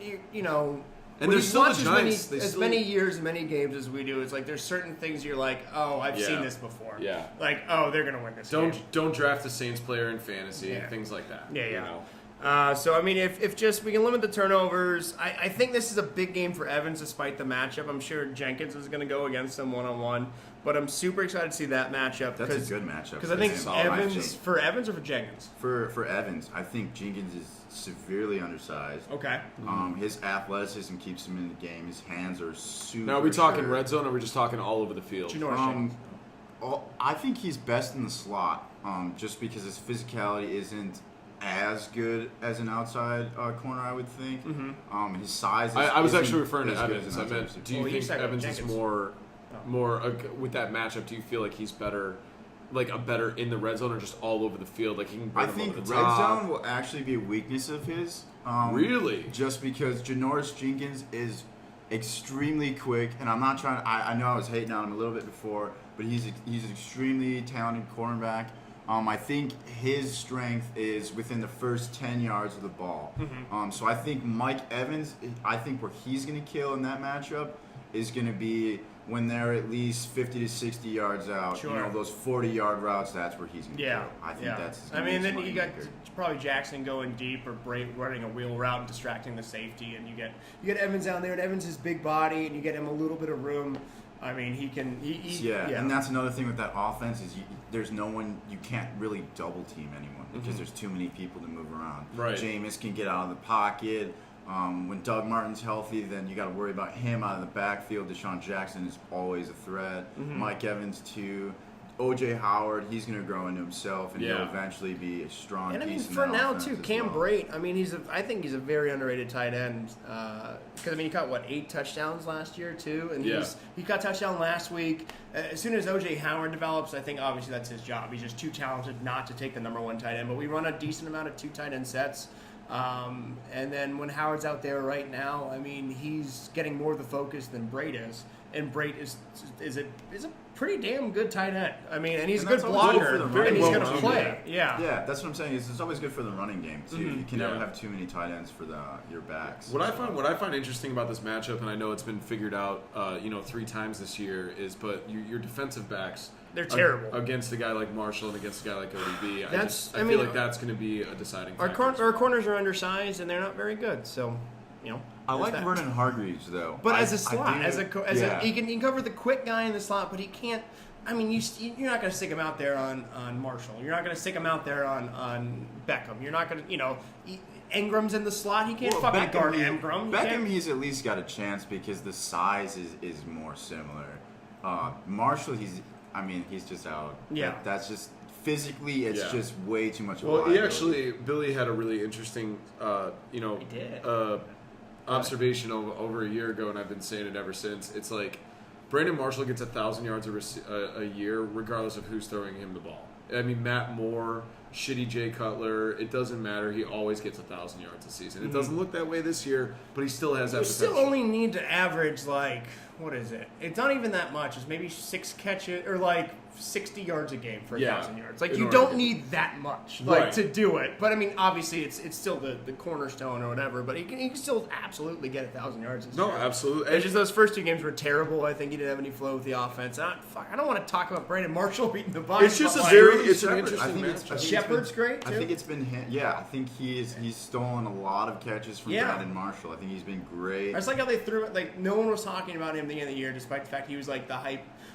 And when there's you still the watch Giants. as many years and many games as we do, it's like there's certain things you're like, oh, I've Yeah. seen this before. Yeah. Like, oh, they're gonna win this. game. Don't draft a Saints player in fantasy. Yeah. Things like that. Yeah, you yeah. know? So I mean, if just we can limit the turnovers, I think this is a big game for Evans despite the matchup. I'm sure Jenkins is going to go against him 1-on-1, but I'm super excited to see that matchup. That's a good matchup. Because I think Solid Evans matchup. for Evans or for Jenkins. For Evans, I think Jenkins is severely undersized. Okay. His athleticism keeps him in the game. His hands are super. Now, are we talking sure. red zone or are we just talking all over the field? Janoris Jenkins. I think he's best in the slot, just because his physicality isn't as good as an outside corner, I would think. His size. I was isn't actually referring to as good Evans. as I an meant, outside do you Well, you think said Evans is Jenkins. more with that matchup? Do you feel like he's better like a better in the red zone or just all over the field? Like he can I bring them think over red the top. zone will actually be a weakness of his. Really? Just because Janoris Jenkins is extremely quick, and I'm not trying. I know I was hating on him a little bit before, but he's an extremely talented cornerback. I think his strength is within the first 10 yards of the ball. So I think Mike Evans, I think where he's going to kill in that matchup is going to be when they're at least 50 to 60 yards out. Sure. You know, those 40-yard routes, that's where he's going to Yeah, kill. I think that's I mean, then his you got moneymaker. probably Jackson going deep or running a wheel route and distracting the safety, and you get Evans down there, and Evans is big body, and you get him a little bit of room. I mean, he can. And that's another thing with that offense is there's no one, you can't really double team anyone because there's too many people to move around. Right. Jameis can get out of the pocket. When Doug Martin's healthy, then you got to worry about him out of the backfield. Deshaun Jackson is always a threat. Mike Evans too. O.J. Howard, he's going to grow into himself, and he'll eventually be a strong And I mean, piece in for that now offense too, as Cam well. Brate. I mean, I think he's a very underrated tight end. Because I mean, he caught 8 touchdowns last year too, and he got touchdown last week. As soon as O.J. Howard develops, I think obviously that's his job. He's just too talented not to take the number 1 tight end. But we run a decent amount of 2 tight end sets. And then when Howard's out there right now, I mean, he's getting more of the focus than Brate is. And Brate is a pretty damn good tight end. I mean, and he's a good that's always good blocker, for the and he's running going to game. play. Yeah, that's what I'm saying. It's always good for the running game too. You can never Yeah. have too many tight ends for your backs. What I find interesting about this matchup, and I know it's been figured out, 3 times this year, is your defensive backs. They're terrible. Against a guy like Marshall and against a guy like ODB. I I feel mean, like that's going to be a deciding Our, factor. our corners are undersized and they're not very good, so I there's like that. Vernon Hargreaves though. But I- as a I slot, do- he can cover the quick guy in the slot, but he can't. I mean, you're not going to stick him out there on Marshall. You're not going to stick him out there on Beckham. You're not going to Ingram's in the slot. He can't fucking guard Ingram. Beckham, he's at least got a chance because the size is more similar. Marshall, he's just out. Yeah. That's just physically, it's just way too much. Of a Well, liability. Billy had a really interesting, He did. observation over a year ago, and I've been saying it ever since. It's like Brandon Marshall gets 1,000 yards a year, regardless of who's throwing him the ball. I mean, Matt Moore, shitty Jay Cutler, it doesn't matter. He always gets 1,000 yards a season. It doesn't look that way this year, but he still has that You potential. still only need to average what is it? It's not even that much. It's maybe 6 catches or 60 yards a game for 1,000 yards. In You order don't to- need that much Right. to do it. But I mean, obviously, it's still the cornerstone or whatever. But he can still absolutely get 1,000 yards. This No, year. absolutely. It's just those first 2 games were terrible. I think he didn't have any flow with the offense. I don't want to talk about Brandon Marshall beating the box. It's just but, a like, very- Sterling it's an Shepard, interesting I think matchup. it's Shepard's been- great, I too. think it's been him. Yeah, I think he's stolen a lot of catches from Brandon Marshall. I think he's been great. I just like how they threw it. Like no one was talking about him at the end of the year, despite the fact he was like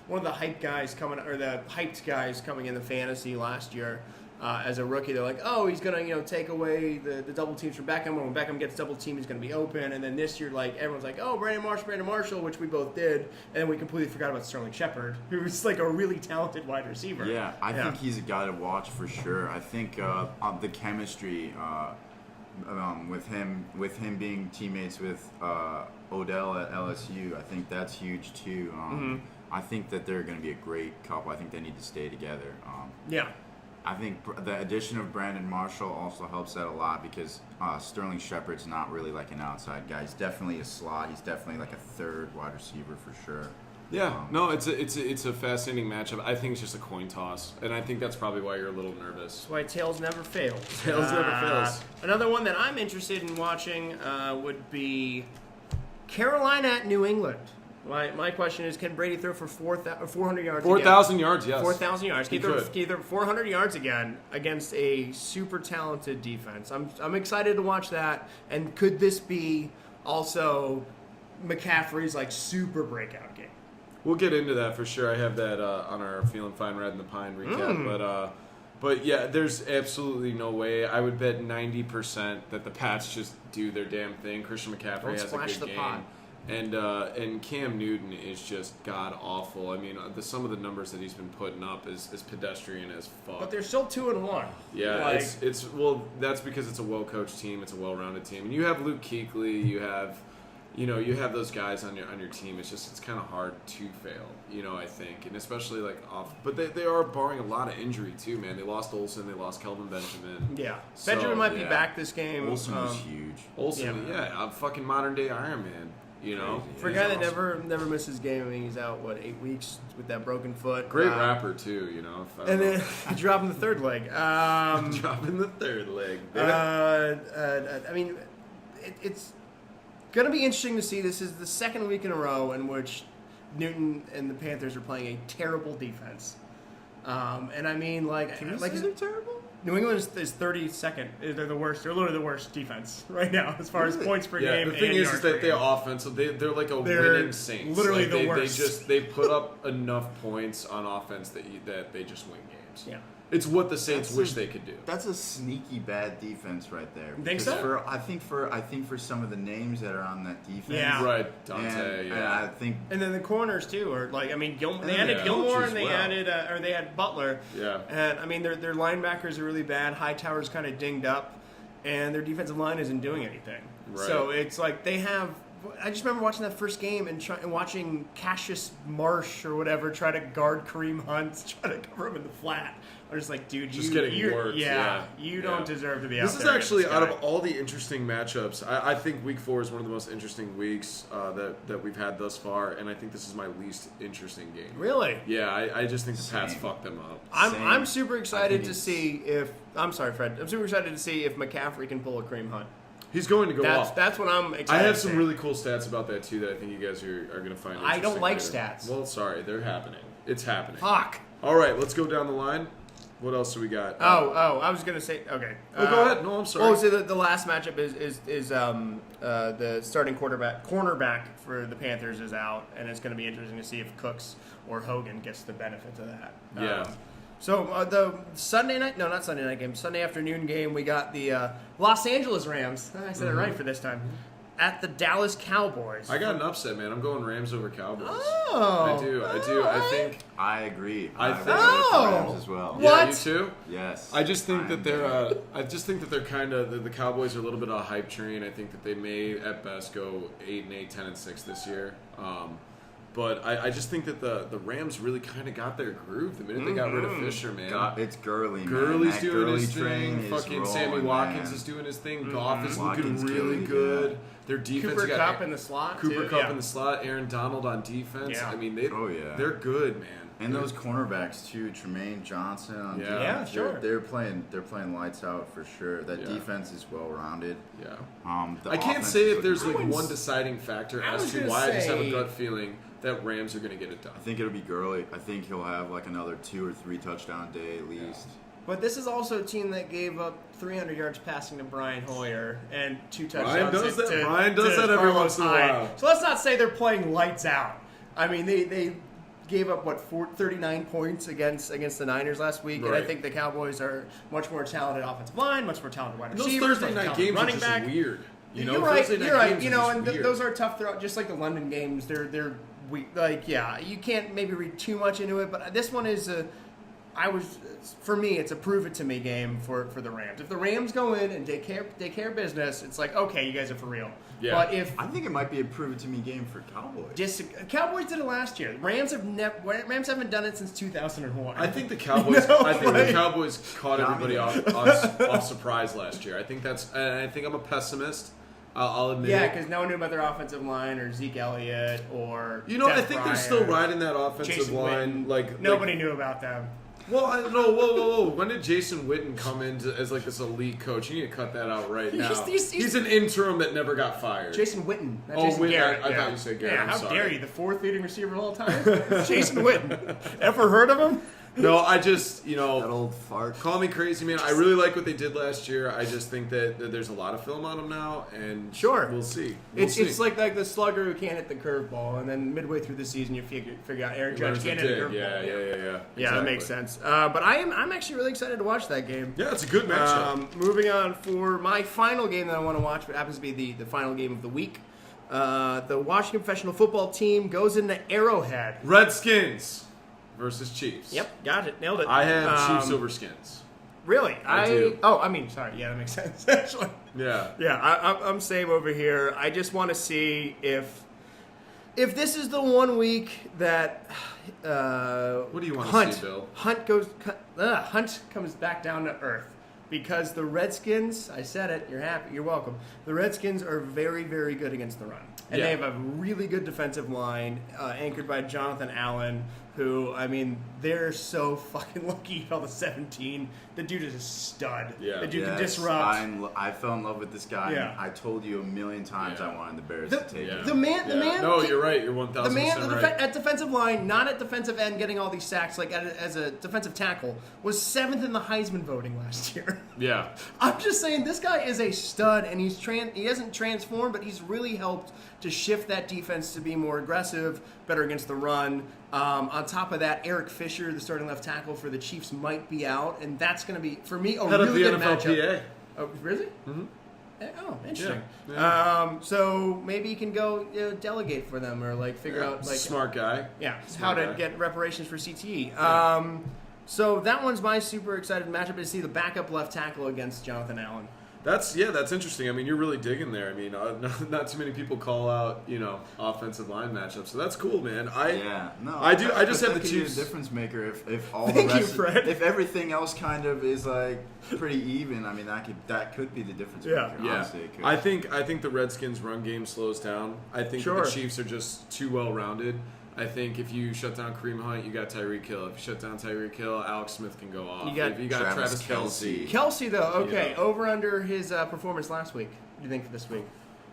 one of the hype guys coming, or the hyped guys coming in the fantasy last year as a rookie. They're like, oh, he's gonna take away the double teams from Beckham. When Beckham gets double teamed, he's gonna be open. And then this year, everyone's like, oh, Brandon Marshall, which we both did, and then we completely forgot about Sterling Shepard, who's like a really talented wide receiver. Yeah, I think he's a guy to watch for sure. I think the chemistry with him being teammates with Odell at LSU, I think that's huge too. I think that they're going to be a great couple. I think they need to stay together. Yeah. I think the addition of Brandon Marshall also helps that a lot because Sterling Shepard's not really like an outside guy. He's definitely a slot. He's definitely like a third wide receiver for sure. Yeah, no, it's a fascinating matchup. I think it's just a coin toss, and I think that's probably why you're a little nervous. That's why tails never fails. Tails never fails. Another one that I'm interested in watching would be Carolina at New England. My question is, can Brady throw for 400 yards? 4,000 yards, yes. 4,000 yards. Can He he throw 400 yards again against a super talented defense? I'm excited to watch that. And could this be also McCaffrey's super breakout game? We'll get into that for sure. I have that on our Feelin Fine Red in the Pine recap. But yeah, there's absolutely no way. I would bet 90% that the Pats just do their damn thing. Christian McCaffrey has a splash good the game. pot. And Cam Newton is just god awful. I mean, some of the numbers that he's been putting up is pedestrian as fuck. But they're still 2-1. Yeah, it's that's because it's a well coached team, it's a well rounded team, and you have Luke Kuechly, you have you have those guys on your team. It's kind of hard to fail, I think, and especially like off. But they are barring a lot of injury too, man. They lost Olsen, they lost Kelvin Benjamin. Yeah, So, Benjamin might be back this game. Olsen was huge. Olsen, a fucking modern day Iron Man. For a guy that never misses a game, I mean, he's out 8 weeks with that broken foot. Great rapper too, And then dropping the third leg. dropping the third leg. I mean, it's going to be interesting to see. This is the second week in a row in which Newton and the Panthers are playing a terrible defense. And I mean, Can you say they're terrible? New England is 32nd. They're the worst. They're literally the worst defense right now as far as points per game. The thing and is yards that per they're game. offensive. They're like They're winning Saints. literally Like, the they worst. They put up enough points on offense that they just win games. Yeah. It's what the Saints That's wish they could do. That's a sneaky bad defense right there. You think Because so? I think for some of the names that are on that defense. Yeah. Right, Dante. And I think And then the corners too, or they And added the Gilmore coach and as they well. added they had Butler. Yeah. And I mean their linebackers are really bad. Hightower's kind of dinged up, and their defensive line isn't doing anything. Right. So it's like they have. I just remember watching that first game and watching Cassius Marsh or whatever try to guard Kareem Hunt, try to cover him in the flat. I'm just like, dude, Just getting worked. you don't deserve to be out This there. is actually, against out this of guy. all the interesting matchups, I think Week 4 is one of the most interesting weeks that we've had thus far, and I think this is my least interesting game. Really? Yeah, I just think the Pats Same. fucked them up. I'm super excited to it's- see if I'm sorry, Fred. I'm super excited to see if McCaffrey can pull a Kareem Hunt. He's going to go off. That's what I'm excited. I have to some see. really cool stats about that too that I think you guys are going to find I don't interesting like later. stats. Well, sorry, they're happening. It's happening. Fuck. All right, let's go down the line. What else do we got? Oh, I was gonna say okay. Oh, go ahead. No, I'm sorry. Oh, so the last matchup is the starting cornerback for the Panthers is out, and it's going to be interesting to see if Cooks or Hogan gets the benefit of that. Yeah. So the Sunday afternoon game, we got the Los Angeles Rams. I said it right for this time. At the Dallas Cowboys. I got an upset, man. I'm going Rams over Cowboys. Oh, I do. I think. I agree. I voted think- for the Oh! Rams as well. What? Yeah, you too. Yes. I just think that they're. I'm- I just think that they're kind of the Cowboys are a little bit of a hype train. I think that they may at best go 8-8, 10-6 this year. But I just think that the Rams really kind of got their groove the minute they got rid of Fisher, man. It's Gurley, man. Gurley's That doing Gurley his train thing. is Fucking Sammy rolling, Watkins man. is doing his thing. Goff is Watkins looking really good, good. Their defense. Cooper you got Kupp in the slot. Cooper too. Kupp Yeah. in the slot. Aaron Donald on defense. Yeah. I mean, Oh, yeah. they're good, man. And those cornerbacks too, Tremaine Johnson on Yeah. defense. Yeah, sure. They're playing lights out for sure. That Yeah. defense is well rounded. Yeah. The I can't offense say is if there's looking like great. one deciding factor I as was to gonna why I just have a say- gut feeling that Rams are going to get it done. I think it'll be Gurley. I think he'll have like another 2 or 3 touchdown day at least. But this is also a team that gave up 300 yards passing to Brian Hoyer and 2 Brian touchdowns. does that. to- Brian does to that every Carlos once in a Hyde. while. So let's not say they're playing lights out. I mean, they gave up 39 points against the Niners last week, and I Right. think the Cowboys are much more talented offensive line, much more talented wide And those receivers, Thursday much more night talented games are running just back. weird. You know, You're right. Thursday night You're right. games You are know, just and weird. those are tough throughout. Just like the London games, they're weak. Like, yeah, you can't maybe read too much into it, but this one is for me, it's a prove it to me game for the Rams. If the Rams go in and take care of business, it's like, okay, you guys are for real. Yeah. But if I think it might be a prove it to me game for Cowboys. Cowboys did it last year. Rams haven't done it since 2001. I think the Cowboys. No, I think like- the Cowboys caught everybody off surprise last year. I think I'm a pessimist. I'll admit. yeah, it. because no one knew about their offensive line or Zeke Elliott or You know, I Des think they're Bryant, still riding that offensive Jason line. Witten. Nobody knew about them. Well, whoa. When did Jason Witten come in as like this elite coach? You need to cut that out right now. He's an interim that never got fired. Jason Witten. Not Oh, Jason Witten. Garrett. I thought you said Garrett. Yeah, I'm how sorry. dare you? The 4th leading receiver of all time? Jason Witten. Ever heard of him? No, I just, That old fart. call me crazy, man. I really like what they did last year. I just think that there's a lot of film on them now, and Sure. we'll see. It's like the slugger who can't hit the curveball, and then midway through the season you figure out Aaron Judge can't hit the curveball. Yeah. Yeah, Exactly. that makes sense. But I'm actually really excited to watch that game. Yeah, it's a good matchup. Moving on for my final game that I want to watch, but happens to be the final game of the week. The Washington Professional Football Team goes into Arrowhead. Redskins versus Chiefs. Yep, got it, nailed it. I have Chiefs over Skins. Really? I do. Oh, I mean, sorry. Yeah, that makes sense. Actually, Yeah. Yeah, I'm same over here. I just want to see if this is the one week that What do you want Hunt to see, Bill? Hunt comes back down to earth. Because the Redskins, I said it, you're happy, you're welcome. The Redskins are very, very good against the run. And Yeah. they have a really good defensive line anchored by Jonathan Allen, who, I mean, they're so fucking lucky all the 17. The dude is a stud. Yeah. The dude can Yes, disrupt. I fell in love with this guy. Yeah. And I told you a million times Yeah. I wanted the Bears The- to take Yeah. him. The man. No, you're right. You're 1,000% The man right. at defensive line, not at defensive end, getting all these sacks like as a defensive tackle, was 7th in the Heisman voting last year. Yeah. I'm just saying this guy is a stud, and he hasn't transformed, but he's really helped to shift that defense to be more aggressive, better against the run. On top of that, Eric Fisher, the starting left tackle for the Chiefs, might be out, and that's going to be, for me, a Head of really the good matchup. NFLPA. Oh, really? Mhm. Oh, interesting. Yeah. So maybe he can go delegate for them or like figure out like Smart guy. yeah Smart how to guy. get reparations for CTE. Yeah. So that one's my super excited matchup to see the backup left tackle against Jonathan Allen. That's interesting. I mean, you're really digging there. I mean, not too many people call out, offensive line matchups, so that's cool, man. I just but have that the could Chiefs. be a difference maker if all Thank the you, rest, Fred. if everything else kind of is like pretty even. I mean, that could be the difference Yeah. maker. Yeah, Honestly, it could. I think the Redskins' run game slows down. I think that Sure. the Chiefs are just too well rounded. I think if you shut down Kareem Hunt, you got Tyreek Hill. If you shut down Tyreek Hill, Alex Smith can go off. You got if you got Travis Travis Kelce. Kelsey though, okay, Yeah. over under his performance last week. What do you think for this week?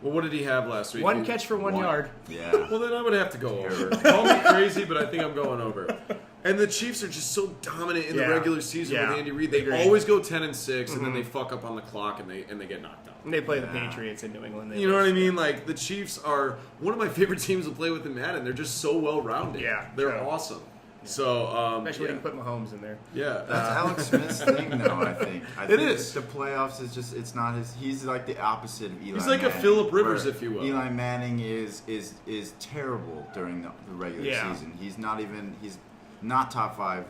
Well, what did he have last week? One He- catch for 1 One. yard. Yeah. Well, then I would have to go over. Call me crazy, but I think I'm going over. And the Chiefs are just so dominant in Yeah. the regular season Yeah. with Andy Reid. They Agreed. always go 10-6, and then they fuck up on the clock and they get knocked out. And they play the Yeah. Patriots in New England. You know what I mean? Like the Chiefs are one of my favorite teams to play with in Madden. They're just so well rounded. Yeah, they're true. awesome. So Especially when you put Mahomes in there. yeah. That's Alex Smith's thing, though. I think. It is. The playoffs is just—it's not his. He's like the opposite of Eli. He's like a Manning, Phillip Rivers, where if you will. Eli Manning is terrible during the regular Yeah. season. He's not top 5,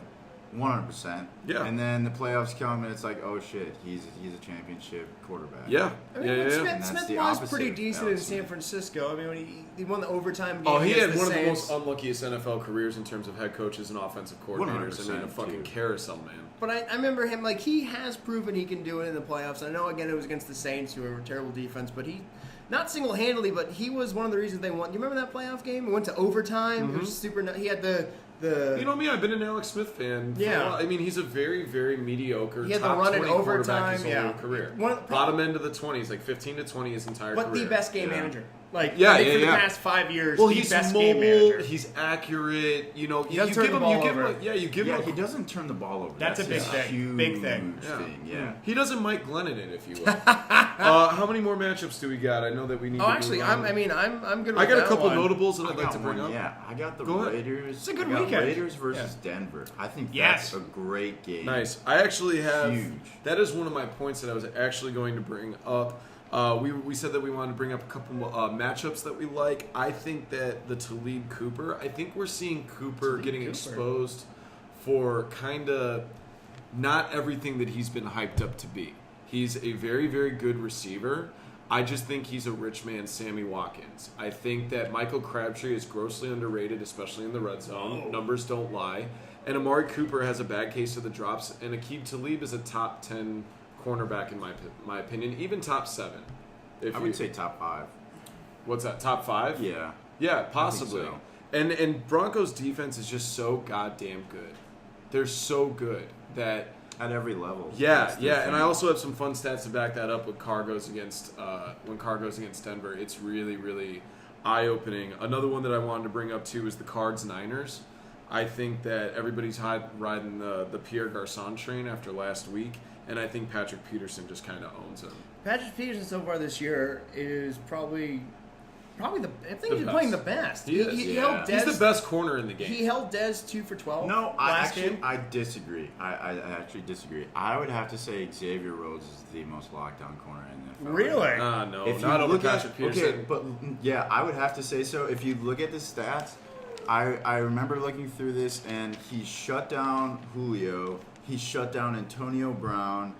100%. Yeah. And then the playoffs come and it's like, oh shit, he's a championship quarterback. Yeah. I mean, Yeah. Smith, And that's Smith the was opposite pretty of decent in Alex San Smith. Francisco. I mean, when he won the overtime game. Oh, he had against one of the Saints. most unluckiest NFL careers in terms of head coaches and offensive coordinators. I mean, a 100% fucking too. carousel, man. But I remember him, like, he has proven he can do it in the playoffs. I know, again, it was against the Saints, who are a terrible defense, but he, not single-handedly, but he was one of the reasons they won. Do you remember that playoff game? It went to overtime. It was super, he had the You know me, I've been an Alex Smith fan. For Yeah. a while. I mean, he's a very, very mediocre He had the top run in 20 quarterback overtime, his yeah. whole career. One of the- Bottom end of the 20s, like 15 to 20 his entire but career. the best game Yeah. manager. Like, Yeah, I think yeah, for the yeah. past 5 years, Well, the he's best game mobile. manager. He's accurate. You know, He you doesn't turn give the him, ball you give him, over. yeah, you give him. Yeah, he doesn't turn the ball over. That's a big his thing. Huge Big thing. thing. Yeah. He doesn't Mike Glennon it, if you will. How many more matchups do we got? I know that we need. Oh, to actually, move on. I'm good with I got a that couple one. notables that I'd I like got to bring one, up. Yeah, I got the Go ahead. Raiders. It's a good I got weekend. Raiders versus Denver. I think Yes. that's a great game. Nice. I actually have. Huge. That is one of my points that I was actually going to bring up. We said that we wanted to bring up a couple matchups that we like. I think that the Talib Cooper. I think we're seeing Cooper Talib getting Cooper. exposed for kind of not everything that he's been hyped up to be. He's a very, very good receiver. I just think he's a rich man Sammy Watkins. I think that Michael Crabtree is grossly underrated, especially in the red zone. Oh. Numbers don't lie. And Amari Cooper has a bad case of the drops. And Aqib Talib is a top 10 cornerback in my opinion, even top 7. If I would say top 5. what's that? Top 5? Yeah. Yeah, possibly. so. And Broncos defense is just so goddamn good. They're so good that At every level. yeah, That's the yeah. And thing. I also have some fun stats to back that up with Carr goes against when Carr goes against Denver. It's really, really eye opening. Another one that I wanted to bring up too is the Cards Niners. I think that everybody's riding the Pierre Garçon train after last week. And I think Patrick Peterson just kind of owns him. Patrick Peterson so far this year is probably the. I think The he's best. playing the best. He is, He yeah. held Dez, He's the best corner in the game. He held Dez 2 for 12. No, last game. I disagree. I actually disagree. I would have to say Xavier Rhodes is the most lockdown corner in the NFL. Really? No, If you not over look at- Patrick Peterson. Okay, but yeah, I would have to say so. If you look at the stats, I remember looking through this, and he shut down Julio. He shut down Antonio Brown.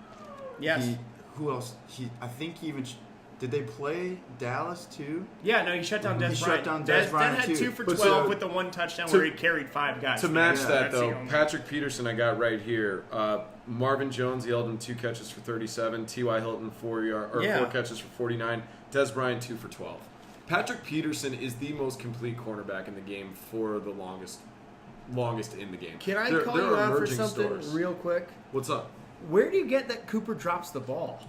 Yes. who else? I think he even. Did they play Dallas too? Yeah, no, he shut down Des Bryant. Shut down Des Bryant had too. 2 for But 12 so- with the 1 touchdown where he carried 5 guys. To match Yeah, that, that's the though, only- Patrick Peterson I got right here. Marvin Jones, he held him 2 catches for 37. T.Y. Hilton, 4 catches for 49. Des Bryant, 2 for 12. Patrick Peterson is the most complete cornerback in the game for the longest in the game. Can I There- call there you are out for emerging something stars. real quick? What's up? Where do you get that Cooper drops the ball?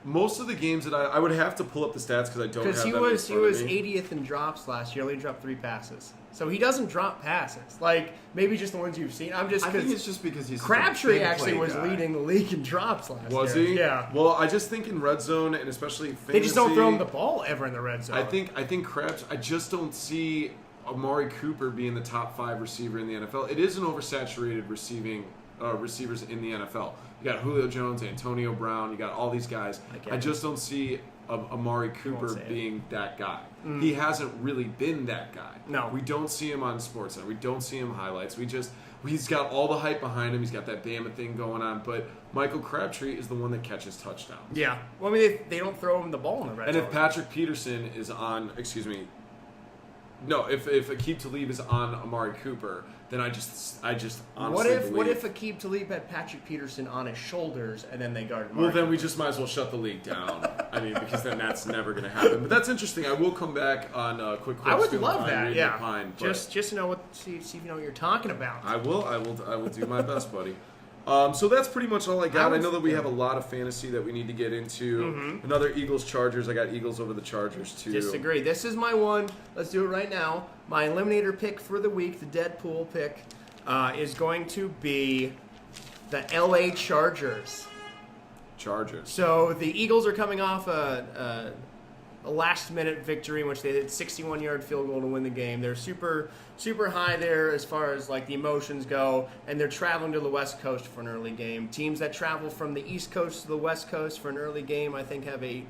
Most of the games that I would have to pull up the stats because I don't have Because them he in was front of me. 80th in drops last year. Only dropped 3 passes. So he doesn't drop passes. Like maybe just the ones you've seen. I think it's just because he's such a Crabtree big actually play was guy. leading the league in drops last Was year. he? Yeah. Well, I just think in red zone and especially fantasy, They just don't throw him the ball ever in the red zone. I think Krebs. I just don't see Amari Cooper being the top 5 receiver in the NFL. It is an oversaturated receivers in the NFL. You got Julio Jones, Antonio Brown. You got all these guys. I just don't see Amari Cooper say it. being that guy. He hasn't really been that guy. No. We don't see him on SportsCenter. We don't see him highlights. He's got all the hype behind him. He's got that Bama thing going on. But Michael Crabtree is the one that catches touchdowns. Yeah. Well, I mean, they don't throw him the ball in the red And zone. if Patrick Peterson is on, if Aqib Talib is on Amari Cooper, then I just honestly What believe. if Aqib Talib had Patrick Peterson on his shoulders and then they guard him? Well, then we just might as well shut the league down. I mean, because then that's never going to happen. But that's interesting. I will come back on quick. I would Feelin love Fine, that. Ridin Yeah. Pine, but Just to know see if you know what you're talking about. I will do my best, buddy. So that's pretty much all I got. I know that we have a lot of fantasy that we need to get into. Another Eagles-Chargers. I got Eagles over the Chargers, too. Disagree. This is my one. Let's do it right now. My eliminator pick for the week, the Deadpool pick, is going to be the LA Chargers. Chargers. So the Eagles are coming off a last-minute victory in which they did a 61-yard field goal to win the game. They're super high there as far as like the emotions go, and they're traveling to the West Coast for an early game. Teams that travel from the East Coast to the West Coast for an early game, I think, have a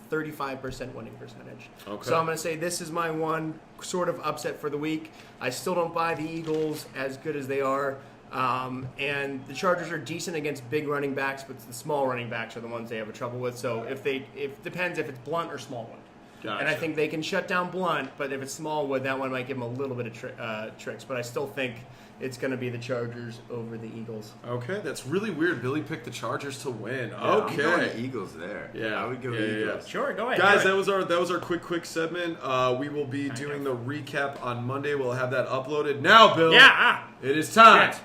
35% winning percentage. Okay. So I'm going to say this is my one sort of upset for the week. I still don't buy the Eagles as good as they are. And the Chargers are decent against big running backs, but the small running backs are the ones they have trouble with. So it depends if it's Blunt or Smallwood. Gotcha. And I think they can shut down Blunt, but if it's Smallwood, that one might give them a little bit of tricks. But I still think it's going to be the Chargers over the Eagles. Okay, that's really weird. Billy picked the Chargers to win. Yeah, I'm going Okay. to Eagles there. Yeah. I would go Yeah. Eagles. Sure, go ahead. Guys, do that it. was our quick segment. We will be doing the recap on Monday. We'll have that uploaded. Now, Bill, it is time Yes.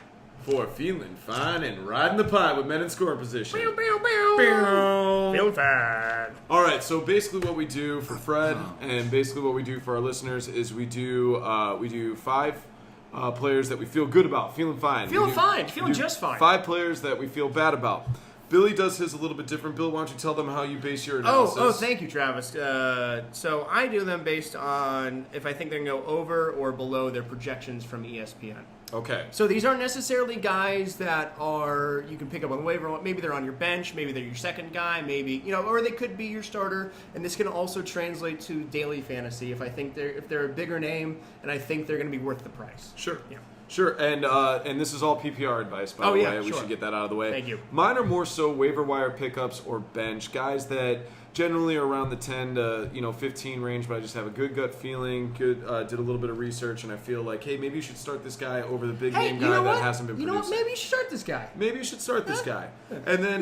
for Feeling Fine and Riding the Pine with men in scoring position. Feel fine. All right, so basically what we do for Fred and basically what we do for our listeners is we do 5 players that we feel good about, feeling fine. Feeling We do- fine, we feeling do just fine. 5 players that we feel bad about. Billy does his a little bit different. Bill, why don't you tell them how you base your analysis? Oh, thank you, Travis. So I do them based on if I think they're going to go over or below their projections from ESPN. Okay. So these aren't necessarily guys that are you can pick up on the waiver. Maybe they're on your bench. Maybe they're your second guy. Maybe or they could be your starter. And this can also translate to daily fantasy if they're a bigger name and I think they're going to be worth the price. Sure. Yeah. Sure, and this is all PPR advice, by the way. We sure. should get that out of the way. Thank you. Mine are more so waiver wire pickups or bench guys that generally are around the 10 to 15 range, but I just have a good gut feeling. Did a little bit of research, and I feel like, hey, maybe you should start this guy over the big name guy that hasn't been You know producing. what? Maybe you should start this guy. Maybe you should start this guy, and then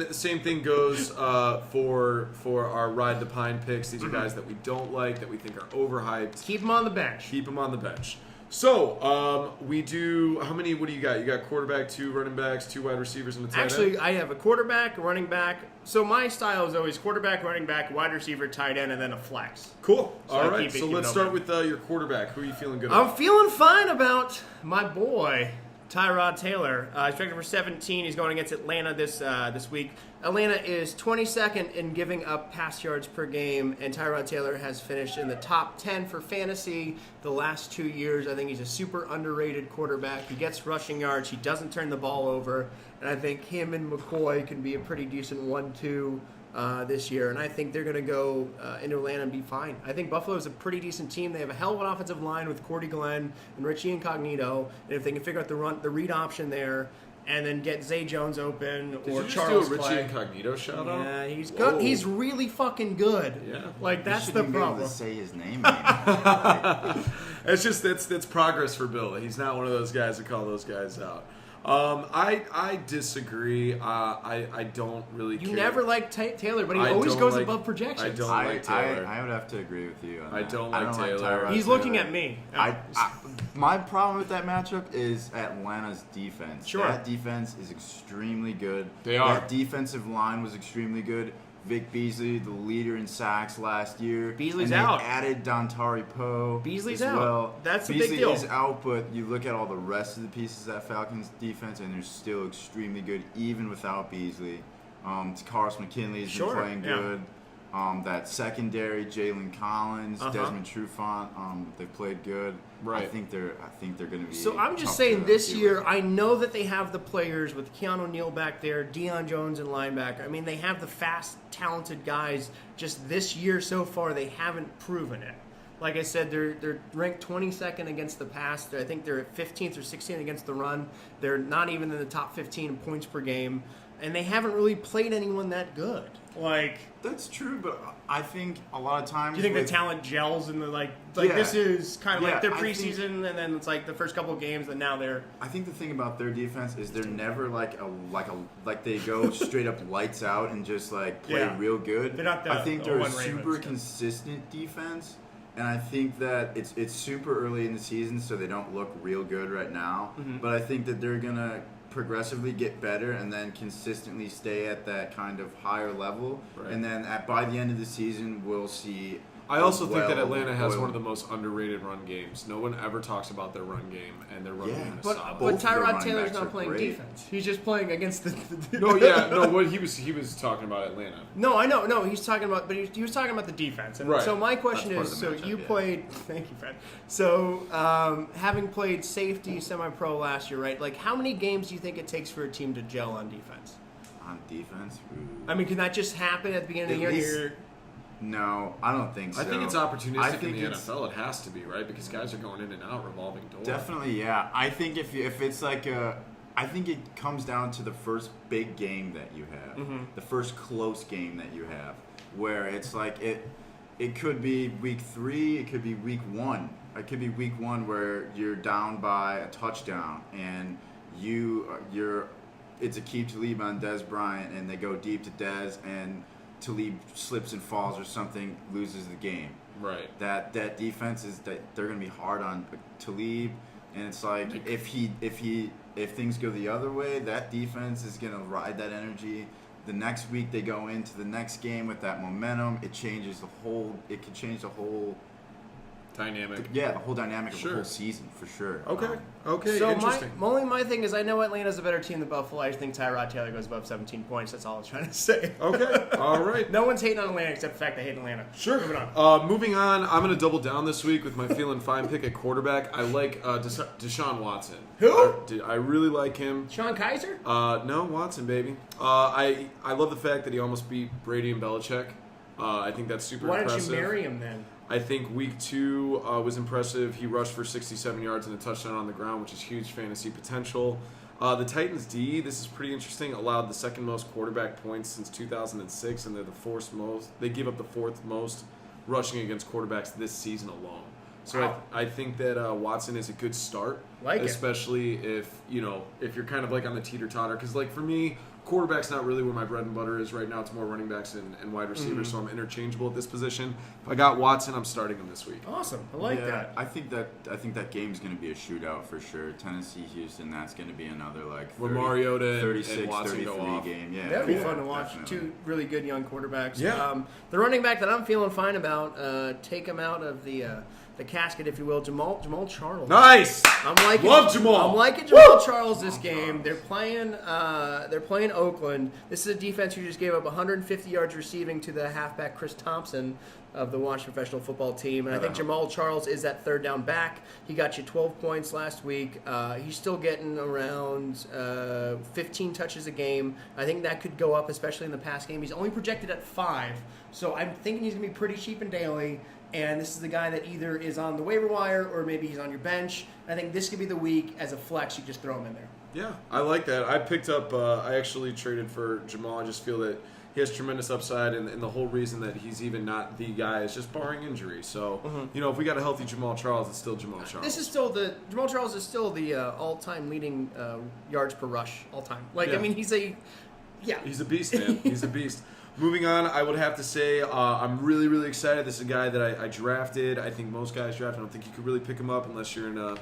the same thing goes for our ride the pine picks. These are guys that we don't like, that we think are overhyped. Keep him on the bench. Keep them on the bench. So, we do, how many, what do you got? You got quarterback, 2 running backs, 2 wide receivers, and a tight end? Actually, I have a quarterback, a running back. So my style is always quarterback, running back, wide receiver, tight end, and then a flex. Cool. So I All right, keep it- so keep let's it start open. with your quarterback. Who are you feeling good I'm about? feeling fine about my boy, Tyrod Taylor. He's projected for 17. He's going against Atlanta this week. Atlanta is 22nd in giving up pass yards per game, and Tyrod Taylor has finished in the top 10 for fantasy the last 2 years. I think he's a super underrated quarterback. He gets rushing yards. He doesn't turn the ball over, and I think him and McCoy can be a pretty decent 1-2 this year, and I think they're going to go into Atlanta and be fine. I think Buffalo is a pretty decent team. They have a hell of an offensive line with Cordy Glenn and Richie Incognito, and if they can figure out the read option there and then get Zay Jones open Did or you just Charles do a Richie Clay. Incognito shout out? Yeah, he's Whoa. good. He's really fucking good. Yeah. Like that's You the shouldn't be able problem. to say his name anymore. It's just that's progress for Bill. He's not one of those guys that call those guys out. I disagree. I don't really. You care. never liked Taylor, but he I always don't goes like- above projections. I don't like Taylor. I would have to agree with you on I that. don't like Taylor. Tyrod He's Taylor. looking at me. My problem with that matchup is Atlanta's defense. Sure. That defense is extremely good. They are. That defensive line was extremely good. Vic Beasley, the leader in sacks last year. Beasley's and they out. added Dontari Poe. Beasley's as out. Well. That's a big Beasley deal. is out, but you look at all the rest of the pieces of that Falcons defense, and they're still extremely good, even without Beasley. Carlos McKinley has Sure, been playing yeah. good. That secondary, Jalen Collins, Uh-huh. Desmond Trufant, they've played good. Right. I think they're going to be. So I'm just tough saying to this deal year, with. I know that they have the players with Keanu O'Neal back there, Deion Jones in linebacker. I mean, they have the fast, talented guys. Just this year so far, they haven't proven it. Like I said, they're ranked 22nd against the pass. I think they're at 15th or 16th against the run. They're not even in the top 15 in points per game, and they haven't really played anyone that good. Like, That's true, but I think a lot of times. do you think with, the talent gels and the like Yeah. this is kind of Yeah, like their I think- preseason, and then it's like the first couple of games, and now they're I think the thing about their defense is they're never like they go straight up lights out and just like play Yeah. real good. They're not the I think they're a 0-1 super Ravens, yeah. consistent defense, and I think that it's super early in the season, so they don't look real good right now. Mm-hmm. But I think that they're gonna progressively get better and then consistently stay at that kind of higher level, Right. and then by the end of the season we'll see. I also think that well- Atlanta has well- one of the most underrated run games. No one ever talks about their run game, and their run Yeah. game is But, solid. Both but of their Tyrod running Taylor's backs not are playing great. defense. He's just playing against the. No, yeah, no. What he was talking about Atlanta. No, I know. No, he's talking about, but he was talking about the defense. And Right. so my question That's is: part so of the you matchup, yeah. played. Thank you, Fred. So having played safety, semi-pro last year, right? Like, how many games do you think it takes for a team to gel on defense? On defense. Ooh. I mean, can that just happen at the beginning of the At year? least- You're- No, I don't think so. I think it's I opportunistic in think the it's- NFL. It has to be, right? Because guys are going in and out, revolving door. Definitely, yeah. I think if it's like I think it comes down to the first big game that you have, Mm-hmm. the first close game that you have, where it's like it could be week 3, it could be week 1, it could be week 1 where you're down by a touchdown and you're it's a keep Talib on Dez Bryant and they go deep to Dez and Talib slips and falls or something, loses the game. Right. That defense is that they're going to be hard on Talib, and it's like if things go the other way, that defense is going to ride that energy. The next week they go into the next game with that momentum. It changes the whole. It could change the whole. Dynamic. Yeah, the whole dynamic of Sure. the whole season for sure. Okay. Okay. So Interesting. my thing is, I know Atlanta's a better team than Buffalo. I just think Tyrod Taylor goes above 17 points. That's all I was trying to say. Okay. All right. No one's hating on Atlanta except the fact they hate Atlanta. Sure. Moving on. Moving on, I'm going to double down this week with my Feelin fine pick at quarterback. I like Deshaun Watson. Who? I really like him. Sean Kaiser? No, Watson, baby. I love the fact that he almost beat Brady and Belichick. I think that's super Why impressive. don't you marry him then? I think week 2 was impressive. He rushed for 67 yards and a touchdown on the ground, which is huge fantasy potential. The Titans D, this is pretty interesting, allowed the second most quarterback points since 2006, and they're the fourth most. They give up the fourth most rushing against quarterbacks this season alone. So Wow. I think that Watson is a good start, Like it. especially if you're kind of like on the teeter-totter. Because like for me, quarterback's not really where my bread and butter is right now. It's more running backs and wide receivers, so I'm interchangeable at this position. If I got Watson, I'm starting him this week. Awesome. I like that. I think that game's going to be a shootout for sure. Tennessee, Houston, that's going to be another like Where Mariota and 36, Watson go 33 off. game. Yeah, That would be yeah, fun to watch. definitely. Two really good young quarterbacks. Yeah. The running back that I'm feeling fine about, take him out of the casket, if you will, Jamal Charles. Nice. Love Jamal. I'm liking Jamal Charles this game. They're playing Oakland. This is a defense who just gave up 150 yards receiving to the halfback Chris Thompson of the Washington professional football team. And I think Jamal Charles is that third down back. He got you 12 points last week. He's still getting around 15 touches a game. I think that could go up, especially in the pass game. He's only projected at 5. So I'm thinking he's going to be pretty cheap and daily. And this is the guy that either is on the waiver wire or maybe he's on your bench. I think this could be the week as a flex. You just throw him in there. Yeah, I like that. I picked up. I actually traded for Jamal. I just feel that he has tremendous upside, and the whole reason that he's even not the guy is just barring injury. So, if we got a healthy Jamal Charles, it's still Jamal Charles. This is still Jamal Charles is still the all-time leading yards per rush all time. Like, Yeah. I mean, he's a beast, man. He's a beast. Moving on, I would have to say I'm really, really excited. This is a guy that I drafted. I think most guys draft. I don't think you could really pick him up unless you're in a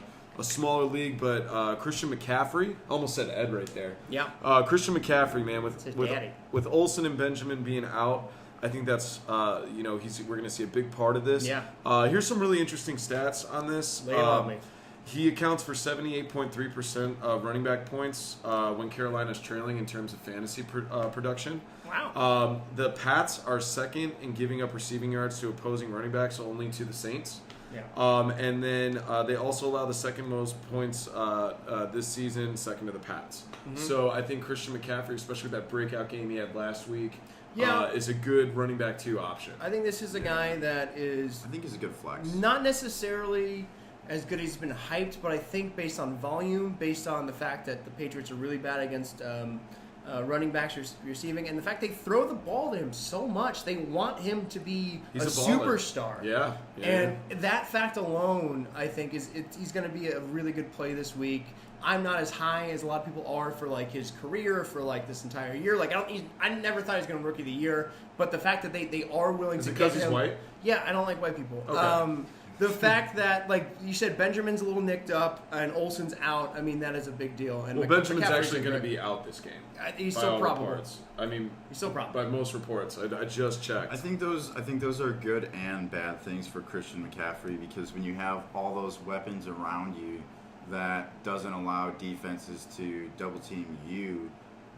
smaller league. But Christian McCaffrey, almost said Ed right there. Yeah. Christian McCaffrey, man, daddy. with Olsen and Benjamin being out, I think that's we're going to see a big part of this. Yeah. Here's some really interesting stats on this. Lay it on me. He accounts for 78.3% of running back points when Carolina's trailing in terms of fantasy production. Wow. The Pats are second in giving up receiving yards to opposing running backs, only to the Saints. Yeah. And then they also allow the second most points this season, second to the Pats. Mm-hmm. So I think Christian McCaffrey, especially with that breakout game he had last week, Yeah. is a good running back 2 option. I think this is a guy that is I think he's a good flex. not necessarily as good as he's been hyped, but I think based on volume, based on the fact that the Patriots are really bad against running backs receiving, and the fact they throw the ball to him so much, they want him to be He's a a baller. superstar. Yeah. And that fact alone, I think, he's going to be a really good play this week. I'm not as high as a lot of people are for like his career, for like this entire year. Like I never thought he was going to rookie of the year, but the fact that they are willing Is to it get because he's him, white? Yeah, I don't like white people. Okay. The fact that, like you said, Benjamin's a little nicked up and Olsen's out, I mean, that is a big deal. And Well, Benjamin's McCaffrey's actually going to great- be out this game. He's by still all probable. reports. I mean, He's still probable. by most reports. I just checked. I think those are good and bad things for Christian McCaffrey, because when you have all those weapons around you, that doesn't allow defenses to double team you,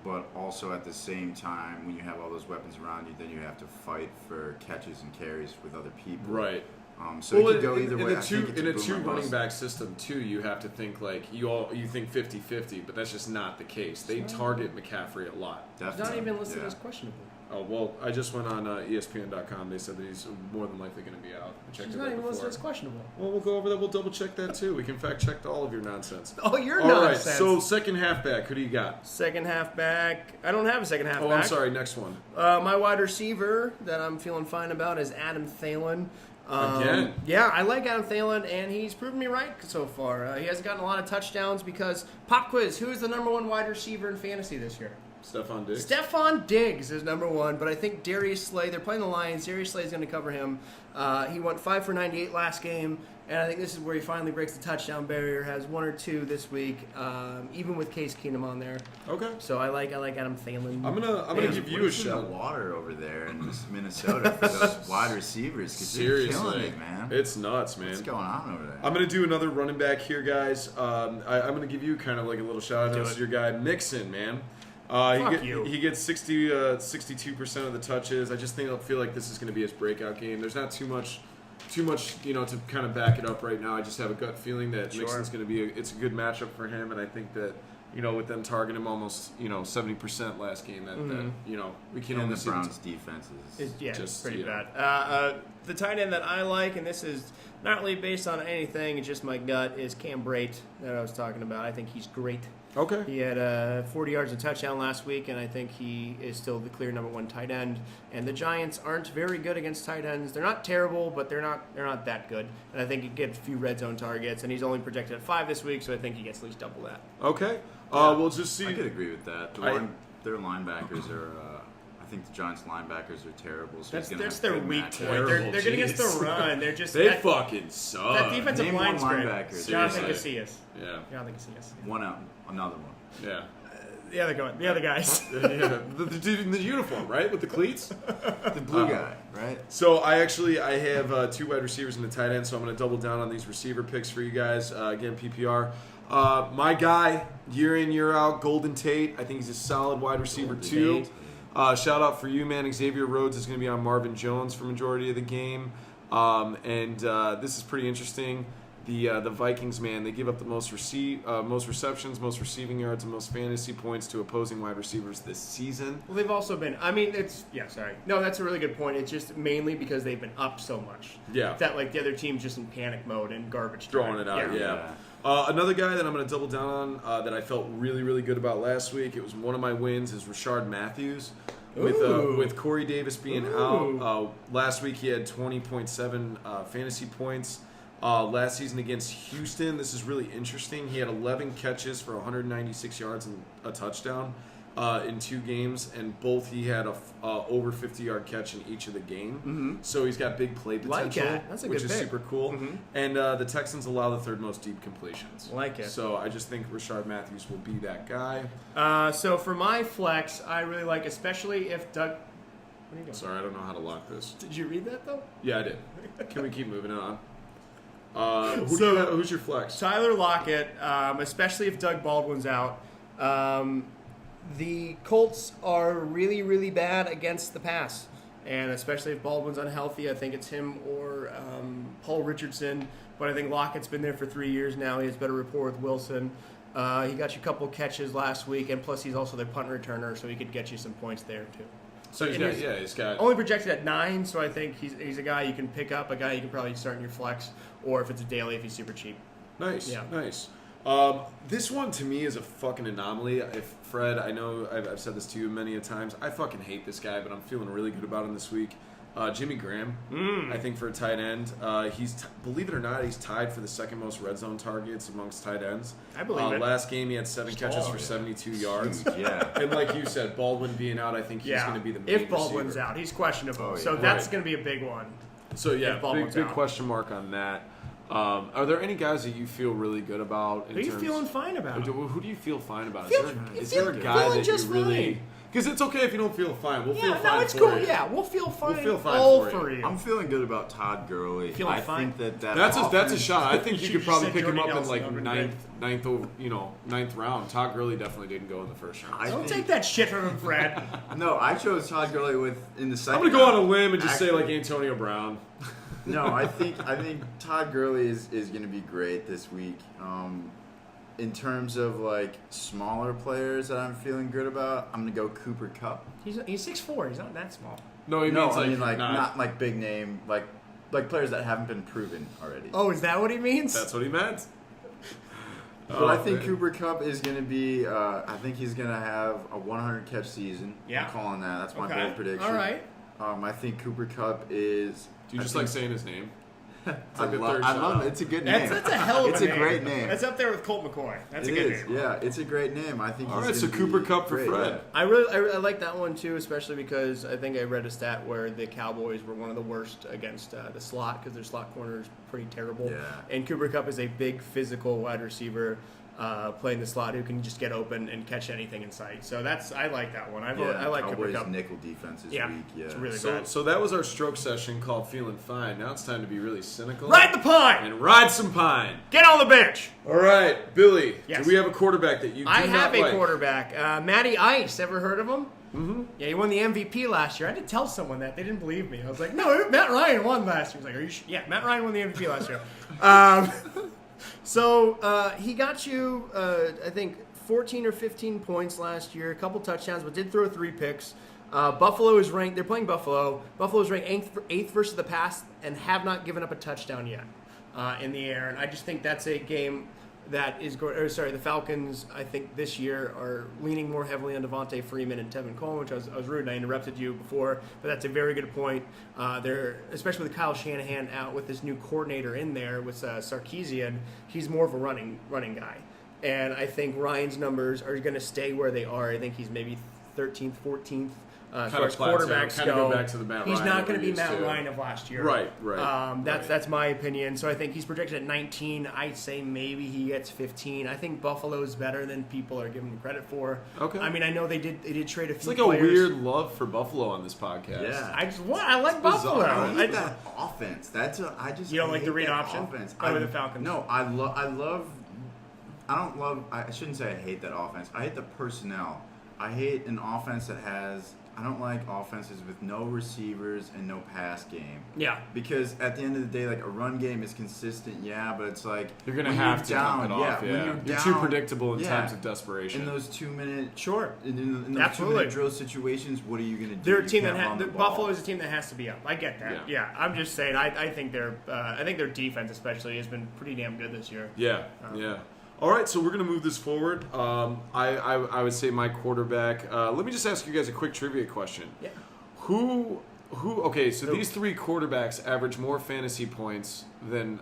but also at the same time, when you have all those weapons around you, then you have to fight for catches and carries with other people. Right. So it could go either way. In a two running back system too, you have to think like you think 50-50, but that's just not the case. They target McCaffrey a lot. He's not Definitely. even listed Yeah. as questionable. Oh well, I just went on ESPN.com. They said that he's more than likely going to be out. I checked He's it not right even listed before. as questionable. Well, we'll go over that. We'll double check that too. We can fact check all of your nonsense. Oh, you're All right. nonsense. So second halfback, who do you got? Second half back. I don't have a second half Oh, back. I'm sorry. Next one. My wide receiver that I'm feeling fine about is Adam Thielen. Again? Yeah, I like Adam Thielen, and he's proven me right so far. He hasn't gotten a lot of touchdowns because, pop quiz, who is the number 1 wide receiver in fantasy this year? Stephon Diggs. Stephon Diggs is number 1, but I think Darius Slay, they're playing the Lions. Darius Slay is going to cover him. He went 5 for 98 last game, and I think this is where he finally breaks the touchdown barrier, has 1 or 2 this week, even with Case Keenum on there. Okay. So I like Adam Thielen. I'm gonna give you a in the shout. water over there in Minnesota for those wide receivers, because they're Seriously, killing it, man. it's nuts, man. What's going on over there? I'm going to do another running back here, guys. I'm going to give you kind of like a little shout out Do to it. your guy, Mixon, man. Fuck you. He gets 62% of the touches. I just feel like this is going to be his breakout game. There's not too much, to kind of back it up right now. I just have a gut feeling that Sure. Mixon's going to be it's a good matchup for him, and I think that, with them targeting him almost, 70% last game, that we can And only the see Browns' defense is It's just, pretty yeah. bad. The tight end that I like, and this is not really based on anything, it's just my gut, is Cam Brate that I was talking about. I think he's great. Okay. He had 40 yards and touchdown last week, and I think he is still the clear number 1 tight end. And the Giants aren't very good against tight ends. They're not terrible, but they're not that good. And I think he gets a few red zone targets, and he's only projected at 5 this week, so I think he gets at least double that. Okay. We'll just see. I could agree with that. Their linebackers are. I think the Giants' linebackers are terrible. So That's he's gonna have their good weak matchups. point. They're good against Jeez. the run. They're just They that, fucking suck. that defensive Name one line's great. linebacker. Jonathan Seriously. Casillas. Yeah. Jonathan Casillas. One out, another one. Yeah. The other guys. Yeah. The dude in the uniform, right? With the cleats? The blue guy, right? So I have 2 wide receivers and a tight end, so I'm going to double down on these receiver picks for you guys. Again, PPR. My guy, year in, year out, Golden Tate. I think he's a solid wide receiver, too. Shout out for you, man. Xavier Rhodes is going to be on Marvin Jones for majority of the game. And this is pretty interesting. the Vikings, man, they give up the most receptions, most receiving yards, and most fantasy points to opposing wide receivers this season. Well, they've also been. I mean, sorry. No, that's a really good point. It's just mainly because they've been up so much. Yeah. That like the other team's just in panic mode and garbage Throwing time. it out, Yeah. Another guy that I'm going to double down on that I felt really, really good about last week, it was one of my wins, is Rashard Matthews. With Corey Davis being out, last week he had 20.7 fantasy points. Last season against Houston, this is really interesting. He had 11 catches for 196 yards and a touchdown in 2 games, and both he had a over 50-yard catch in each of the game. Mm-hmm. So he's got big play potential, That's a which good is pick. super cool. Mm-hmm. And the Texans allow the 3rd most deep completions. Like it. So I just think Rashard Matthews will be that guy. So for my flex, I really like, especially if Doug. What are you doing? Sorry, I don't know how to lock this. Did you read that though? Yeah, I did. Can we keep moving it on? Who's your flex? Tyler Lockett, especially if Doug Baldwin's out. The Colts are really, really bad against the pass. And especially if Baldwin's unhealthy, I think it's him or Paul Richardson. But I think Lockett's been there for 3 years now. He has better rapport with Wilson. He got you a couple catches last week, and plus he's also their punt returner, so he could get you some points there too. So he's got Only projected at 9, so I think he's a guy you can pick up, a guy you can probably start in your flex, or if it's a daily, if he's super cheap. Nice, Yeah. nice. This one to me is a fucking anomaly. If Fred, I know I've said this to you many a times, I fucking hate this guy, but I'm feeling really good about him this week. Jimmy Graham, I think for a tight end, believe it or not, he's tied for the 2nd most red zone targets amongst tight ends. I believe it. Last game he had 7 catches for 72 yards. Yeah. And like you said, Baldwin being out, I think he's going to be the main if Baldwin's receiver. out, he's questionable, Oh, yeah. so that's Right. going to be a big one. So yeah, If Baldwin's big out. question mark on that. Are there any guys that you feel really good about? Who are you feeling fine about? Who do you feel fine about? Is Is there a guy feeling that just you really? fine. Because it's okay if you don't feel fine. We'll feel Yeah, fine no, it's for cool. you. Yeah, we'll feel fine. feel fine all for for you. you. I'm feeling good about Todd Gurley. Feeling I fine? think that That's a offense- shot. I think you could probably said pick him Jordy up in Nelson like over ninth round. Todd Gurley definitely didn't go in the first round. I Don't think- take that shit from him, Fred. No, I chose Todd Gurley in the second. I'm gonna go on a round. limb and just say Actually- like Antonio Brown. No, I think Todd Gurley is going to be great this week. In terms of like smaller players that I'm feeling good about, I'm going to go Cooper Kupp. He's 6'4". He's not that small. No, he No, means I mean like not. not like big name, like players that haven't been proven already. Oh, is that what he means? That's what he meant. But I think man. Cooper Kupp is going to be. I think he's going to have a 100 catch season. Yeah. I'm calling that. That's my Okay. bold prediction. All right. I think Cooper Kupp is. Do you I just think- like saying his name? It's I like a love, third I shout love out. it. It's a good name. That's a hell of It's a a name. great name. That's up there with Colt McCoy. That's It a good is, name. yeah. It's a great name. I think. All he's right, so gonna Cooper be Kupp for great, Fred. yeah. I like that one too, especially because I think I read a stat where the Cowboys were one of the worst against the slot because their slot corner is pretty terrible. Yeah. And Cooper Kupp is a big physical wide receiver playing the slot who can just get open and catch anything in sight. So I like that one. I like Cooper Cowboys Kupp. nickel defense this Yeah, week. Yeah, it's really So, bad. so that was our stroke session called Feeling Fine. Now it's time to be really cynical. Ride the pine. And ride some pine. Get on the bench. All right, Billy. Yes. Do we have a quarterback that you do I not have a like? quarterback, Matty Ice. Ever heard of him? Mm-hmm. Yeah, he won the MVP last year. I had to tell someone that. They didn't believe me. I was like, no, Matt Ryan won last year. He was like, are you sure? Yeah, Matt Ryan won the MVP last year. So he got you, I think, 14 or 15 points last year, a couple touchdowns, but did throw 3 picks. Buffalo is ranked. They're playing Buffalo. Buffalo is ranked 8th versus the pass and have not given up a touchdown yet in the air. And I just think that's a game that is going. Or sorry, the Falcons. I think this year are leaning more heavily on Devontae Freeman and Tevin Coleman, which I was rude and I interrupted you before, but that's a very good point. They're especially with Kyle Shanahan out with this new coordinator in there with Sarkisian. He's more of a running guy. And I think Ryan's numbers are going to stay where they are. I think he's maybe 13th, 14th as far as quarterbacks Kind of go. go back to the Matt He's Ryan not that going to we're be used Matt to. Ryan of last year. Right. That's my opinion. So I think he's projected at 19. I'd say maybe he gets 15. I think Buffalo's better than people are giving him credit for. Okay. I mean, I know they did trade a few It's like players. a weird love for Buffalo on this podcast. Yeah. I like Buffalo. I hate I- that offense. You don't like the hate read that option? Offense. Over the Falcons? No, I shouldn't say I hate that offense. I hate the personnel. I hate an offense that has. I don't like offenses with no receivers and no pass game. Yeah. Because at the end of the day, like a run game is consistent, yeah, but it's like You're gonna when have to down, dump it off. when Yeah, you're you're down, too predictable in yeah. times of desperation. In those 2 minute, Sure. in those Absolutely. 2 minute drill situations, what are you gonna do? They're a You team can't that run the ball. Buffalo is a team that has to be up. I get that. Yeah. I'm just saying. I think their defense especially has been pretty damn good this year. Yeah, yeah. All right, so we're going to move this forward. I would say my quarterback. Let me just ask you guys a quick trivia question. Yeah. Who? Okay, so these three quarterbacks average more fantasy points than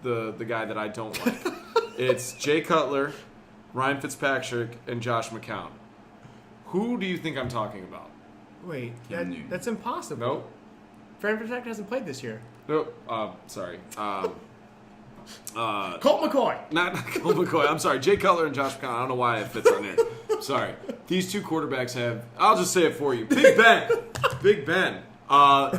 the guy that I don't like. It's Jay Cutler, Ryan Fitzpatrick, and Josh McCown. Who do you think I'm talking about? Wait, Cam Newton. that's impossible. Nope. Fran Fitzpatrick hasn't played this year. Nope. Sorry. Colt McCoy. Not Colt McCoy. I'm sorry. Jay Cutler and Josh McCown. I don't know why it fits on here. Sorry. These two quarterbacks have. I'll just say it for you. Big Ben. Big Ben.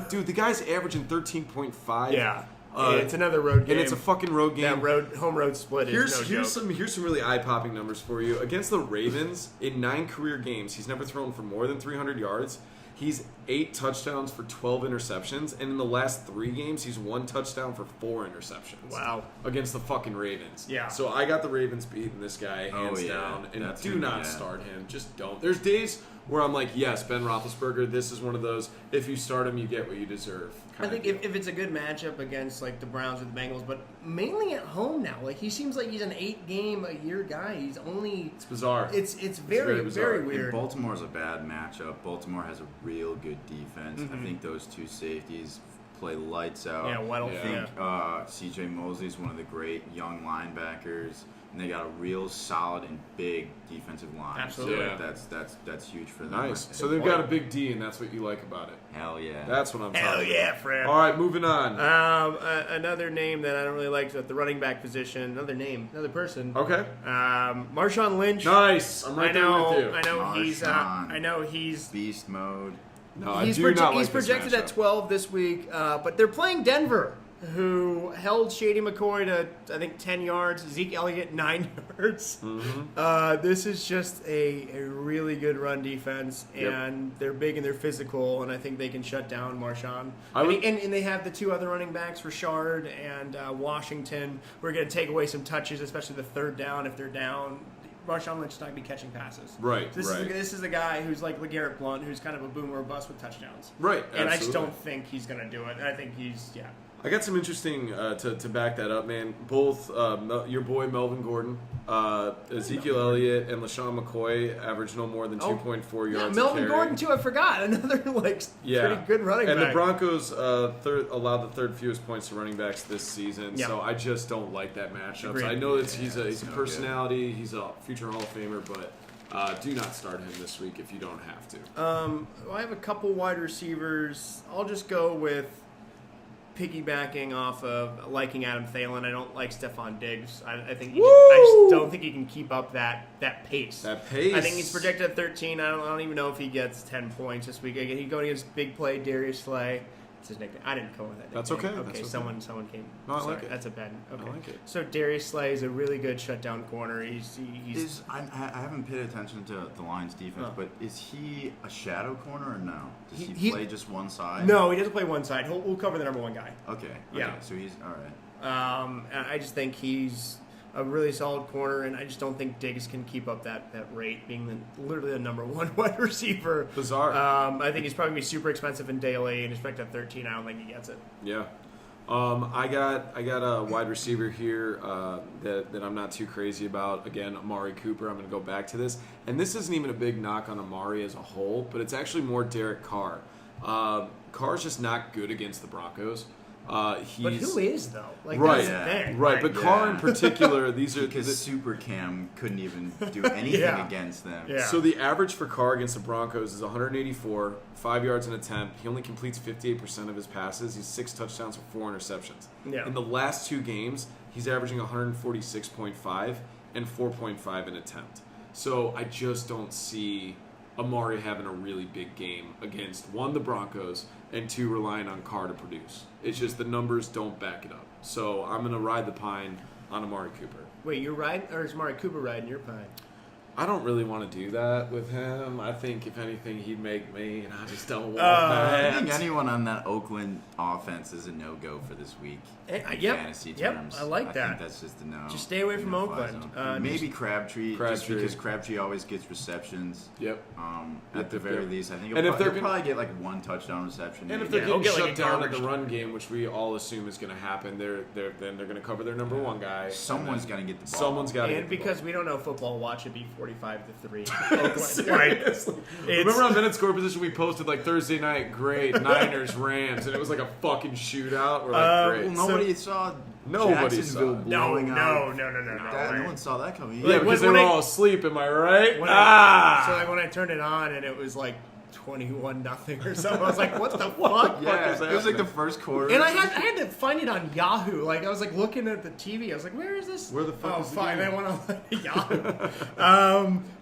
Dude, the guy's averaging 13.5. Yeah. It's another road game. And it's a fucking road game. That home road split is no joke. Here's some really eye-popping numbers for you. Against the Ravens, in 9 career games, he's never thrown for more than 300 yards. He's 8 touchdowns for 12 interceptions, and in the last 3 games, he's 1 touchdown for 4 interceptions. Wow. Against the fucking Ravens. Yeah. So I got the Ravens beating this guy hands yeah. down, and That's do gonna not be bad. start him. Just don't. There's days where I'm like, yes, Ben Roethlisberger, this is one of those, if you start him, you get what you deserve. I think if it's a good matchup against like the Browns or the Bengals, but mainly at home now. Like he seems like he's an 8-game-a-year guy. He's only It's bizarre. It's very bizarre. very And weird. Baltimore's a bad matchup. Baltimore has a real good defense. I think those 2 safeties play lights out. Yeah, Weddle. I think C.J. Mosley's one of the great young linebackers, and they got a real solid and big defensive line. Absolutely. So that's huge for them. Nice. So they've got a big D, and that's what you like about it. Hell yeah. That's what I'm talking Hell about. yeah, Fred. All right, moving on. Another name that I don't really like is at the running back position. Another person. Okay. Marshawn Lynch. Nice. I'm right there with you. I know he's beast mode. No, I he's do not like he's this projected at matchup. 12 this week, but they're playing Denver, who held Shady McCoy to I think 10 yards, Zeke Elliott 9 yards. This is just a really good run defense, and they're big and they're physical, and I think they can shut down Marshawn. And they have the 2 other running backs, Rashard and Washington. We're going to take away some touches, especially the third down if they're down. Marshawn Lynch is not going to be catching passes. Right, This is a guy who's like LeGarrette Blount, who's kind of a boomer or bust with touchdowns. Right, And I just absolutely. don't think he's going to do it. I think I got some interesting to back that up, man. Both your boy Melvin Gordon, Ezekiel Elliott, and LaShawn McCoy average no more than 2.4 yards. Melvin a carry. Gordon, too, I forgot. Another, pretty good running back. And the Broncos allowed the third fewest points to running backs this season, Yeah. so I just don't like that matchup. Agreed. So I know that he's a no personality, he's a future Hall of Famer, but do not start him this week if you don't have to. I have a couple wide receivers. I'll just go with piggybacking off of liking Adam Thielen. I don't like Stephon Diggs. I think I just don't think he can keep up that pace. That pace. I think he's projected at 13. I don't even know if he gets 10 points this week. He's going against big play Darius Slay. It's his nickname. I didn't come with that. That's nickname. okay. Okay, That's okay. someone came. No, I Sorry, like it. That's a bad. Okay. I like it. So Darius Slay is a really good shutdown corner. I haven't paid attention to the Lions defense, but is he a shadow corner or no? Does he play just one side? No, he doesn't play one side. We'll cover the number 1 guy. Okay. Yeah. So he's all right. And I just think he's a really solid corner, and I just don't think Diggs can keep up that rate, being literally the number 1 wide receiver. Bizarre. I think he's probably going to be super expensive in daily, and respect at 13, I don't think he gets it. Yeah. I got a wide receiver here that I'm not too crazy about. Again, Amari Cooper. I'm going to go back to this. And this isn't even a big knock on Amari as a whole, but it's actually more Derek Carr. Carr's just not good against the Broncos. But who is, though? Like, right, that's the thing. right. But Carr in particular, these are because Super Cam couldn't even do anything against them. Yeah. So the average for Carr against the Broncos is 184, 5 yards an attempt. He only completes 58% of his passes. He's 6 touchdowns for 4 interceptions. Yeah. In the last 2 games, he's averaging 146.5 and 4.5 an attempt. So I just don't see Amari having a really big game against, 1, the Broncos, and 2, relying on Carr to produce. It's just the numbers don't back it up. So I'm going to ride the pine on Amari Cooper. Wait, you're riding, or is Amari Cooper riding your pine? I don't really want to do that with him. I think if anything, he'd make me, and I just don't want I that. think anyone on that Oakland offense is a no-go for this week. In fantasy terms. I like I that. think that's just a no. Just stay away from no-fly Oakland. zone. Maybe Crabtree, just Crabtree. because Crabtree always gets receptions. Yep. At the very least, I think And if they're he'll probably get like one touchdown reception. And if maybe. they're he'll getting get, like, shut a down in garbage the run game, which we all assume is going to happen, then they're going to cover their number one guy. Someone's got to get the ball. Someone's got to. And because we don't know football, watch it be 45-3. Seriously. Remember on minute score position we posted like Thursday night, great Niners Rams, and it was like a fucking shootout. We're like, great. Well, nobody saw. Nobody Jacksonville saw it. blowing out. No. That, no one saw that coming. Yeah, because they when were I- all asleep. Am I right? So like when I turned it on and it was like 21-0 or something, I was like, "What the fuck?" Yeah, is it was like the happening? first quarter. And I had to find it on Yahoo. Like I was like looking at the TV. I was like, "Where is this?" Where the fuck oh, is the fine. game? I went on Yahoo.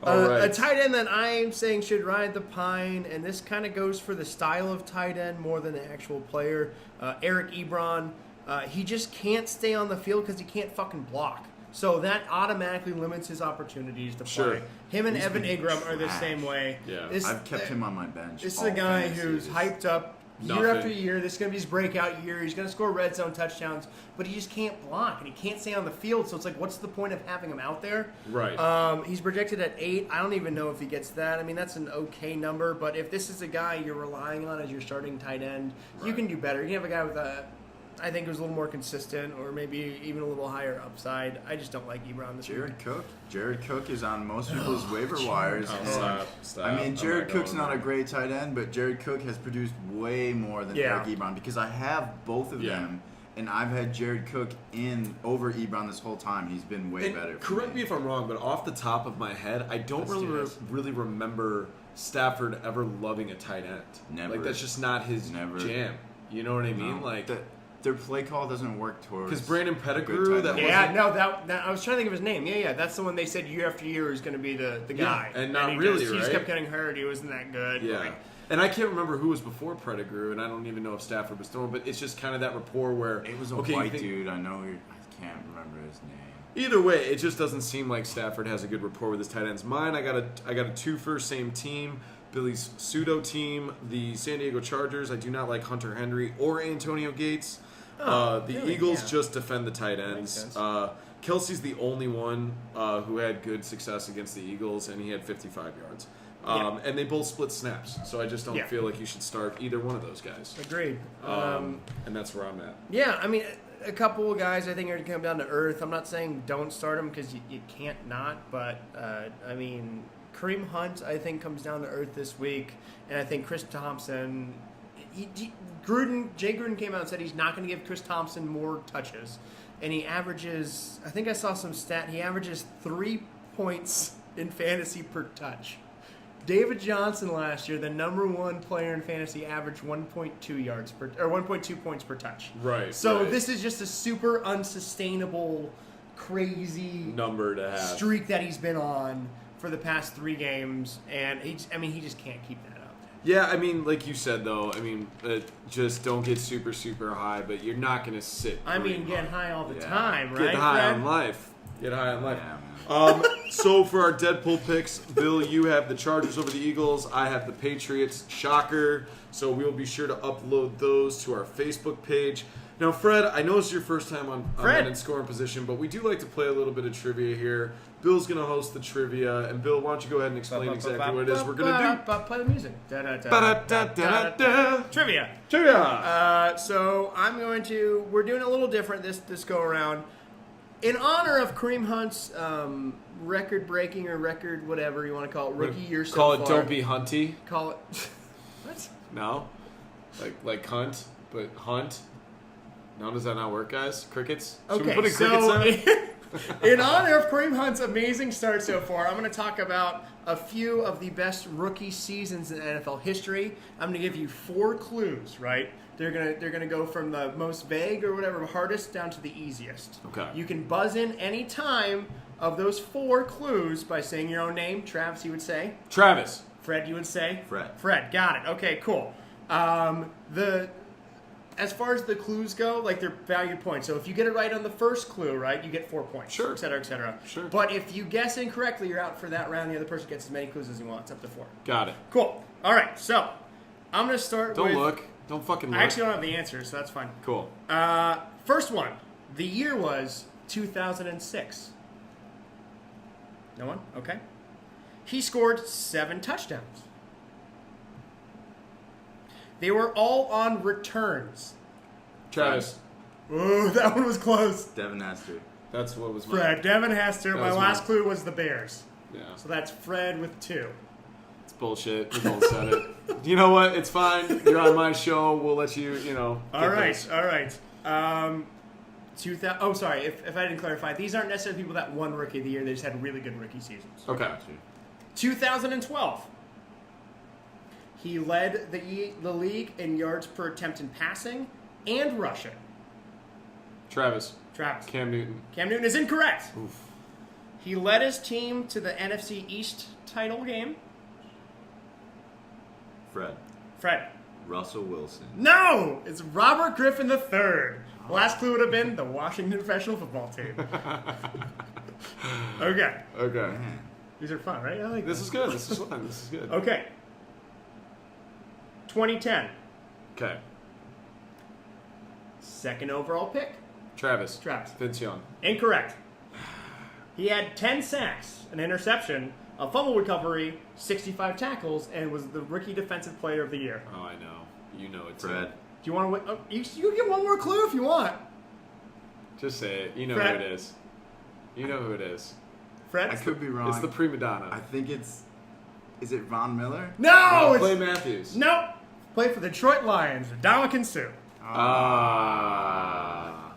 All right. A tight end that I'm saying should ride the pine, and this kind of goes for the style of tight end more than the actual player. Eric Ebron. He just can't stay on the field because he can't fucking block. So that automatically limits his opportunities to play. Sure. Him and He's Evan been Ingram are the trash. same way. Yeah. I've kept him on my bench. This is all a guy fantasy. who's Just- hyped up Nothing. year after year. This is going to be his breakout year. He's going to score red zone touchdowns, but he just can't block and he can't stay on the field. So it's like, what's the point of having him out there? Right. He's projected at 8. I don't even know if he gets that. I mean, that's an okay number, but if this is a guy you're relying on as your starting tight end, you Right. can do better. You can have a guy with I think who's a little more consistent or maybe even a little higher upside. I just don't like Ebron this year. Jared Cook is on most people's waiver wires. Oh, and stop. I mean, I'm Jared not Cook's going not a there. great tight end, but Jared Cook has produced way more than Yeah. Eric Ebron because I have both of Yeah. them, and I've had Jared Cook in over Ebron this whole time. He's been way And better. for correct me if I'm wrong, but off the top of my head, I don't Let's do really this. really remember Stafford ever loving a tight end. Never. Like that's just not his Never. jam. You know what I mean? No, Like their play call doesn't work towards. because Brandon a good Pettigrew, tight that end. Yeah, no, that I was trying to think of his name. Yeah, that's the one they said year after year was going to be the guy. and not he really, he just right? kept getting hurt. He wasn't that good. Yeah. Like, And I can't remember who was before Pettigrew, and I don't even know if Stafford was throwing, but it's just kind of that rapport where It was a okay, you white think- dude. I know. I can't remember his name. Either way, it just doesn't seem like Stafford has a good rapport with his tight ends. Mine, I got a twofer, same team. Billy's pseudo team, the San Diego Chargers. I do not like Hunter Henry or Antonio Gates. The really? Eagles Yeah. just defend the tight Makes ends. sense. Kelsey's the only one who had good success against the Eagles, and he had 55 yards. And they both split snaps, so I just don't Yeah. feel like you should start either one of those guys. agreed. And that's where I'm at. Yeah, I mean, a couple of guys I think are going to come down to earth. I'm not saying don't start them because you can't not, but I mean, Kareem Hunt I think comes down to earth this week, and I think Chris Thompson. Jay Gruden came out and said he's not going to give Chris Thompson more touches, and he averages. I think I saw some stat. He averages 3 points in fantasy per touch. David Johnson last year, the number one player in fantasy, averaged 1.2 points per touch. Right. So right. this is just a super unsustainable, crazy number to have. streak that he's been on for the past 3 games, and he just can't keep that up. Yeah, I mean, like you said, though, I mean, just don't get super, super high, but you're not going to sit. I mean, Kareem get Hunt. high all the Yeah. time, right? Get high Fred? on life. Get high on life. Yeah, man. So for our Deadpool picks, Bill, you have the Chargers over the Eagles. I have the Patriots. Shocker. So we'll be sure to upload those to our Facebook page. Now, Fred, I know it's your first time on Fred. in scoring position, but we do like to play a little bit of trivia here. Bill's going to host the trivia, and Bill, why don't you go ahead and explain exactly what it is we're going to Play the music. do? Ba-da-da-da-da-da. Trivia. Trivia! So we're doing a little different this go around. In honor of Kareem Hunt's record-breaking or record whatever you want to call it, rookie year so Call it far. Don't Be Hunty. Call it... What? No? Like hunt, but hunt? No, does that not work, guys? Crickets? Should we Okay, put in cricket so sound? in honor of Kareem Hunt's amazing start so far, I'm going to talk about a few of the best rookie seasons in NFL history. I'm going to give you 4 clues, right? They're gonna go from the most vague or whatever, hardest down to the easiest. Okay. You can buzz in any time of those 4 clues by saying your own name. Travis, you would say. Travis. Fred, you would say. Fred. Fred, got it. Okay, cool. The as far as the clues go, like they're valued points. So if you get it right on the first clue, right, you get 4 points. Sure. Et cetera, et cetera. Sure. But if you guess incorrectly, you're out for that round. The other person gets as many clues as he wants, up to 4. Got it. Cool. All right, so I'm going to start with... Don't look. Don't fucking look. I actually don't have the answers, so that's fine. Cool. First one. The year was 2006. No one? Okay. He scored 7 touchdowns. They were all on returns. Travis. Ooh, that one was close. Devin Hester. That's what was mine. Fred. Devin Hester. That My was last mine. clue was the Bears. Yeah. So that's Fred with 2. It's bullshit. We both said it. You know what? It's fine. You're on my show. We'll let you, All right. Sorry. If I didn't clarify, these aren't necessarily people that won Rookie of the Year. They just had really good rookie seasons. Okay. 2012. He led the league in yards per attempt in passing and rushing. Travis. Cam Newton. Newton is incorrect. Oof. He led his team to the NFC East title game. Fred. Russell Wilson. No! It's Robert Griffin III. Last clue would have been the Washington professional football team. Okay. Man. These are fun, right? I like This is good. This is fun. This is good. Okay. 2010. Okay. Second overall pick. Travis. Vince Young. Incorrect. He had 10 sacks, an interception, a fumble recovery, 65 tackles, and was the rookie defensive player of the year. Oh, I know. You know it, Fred. Do you want to win? Oh, you get one more clue if you want. Just say it. You know Fred. who it is. You know who it is. Fred? I could be wrong. It's the prima donna. I think it's... Is it Von Miller? No! Clay It's, Matthews. nope. Played for the Detroit Lions, Dominican Sue.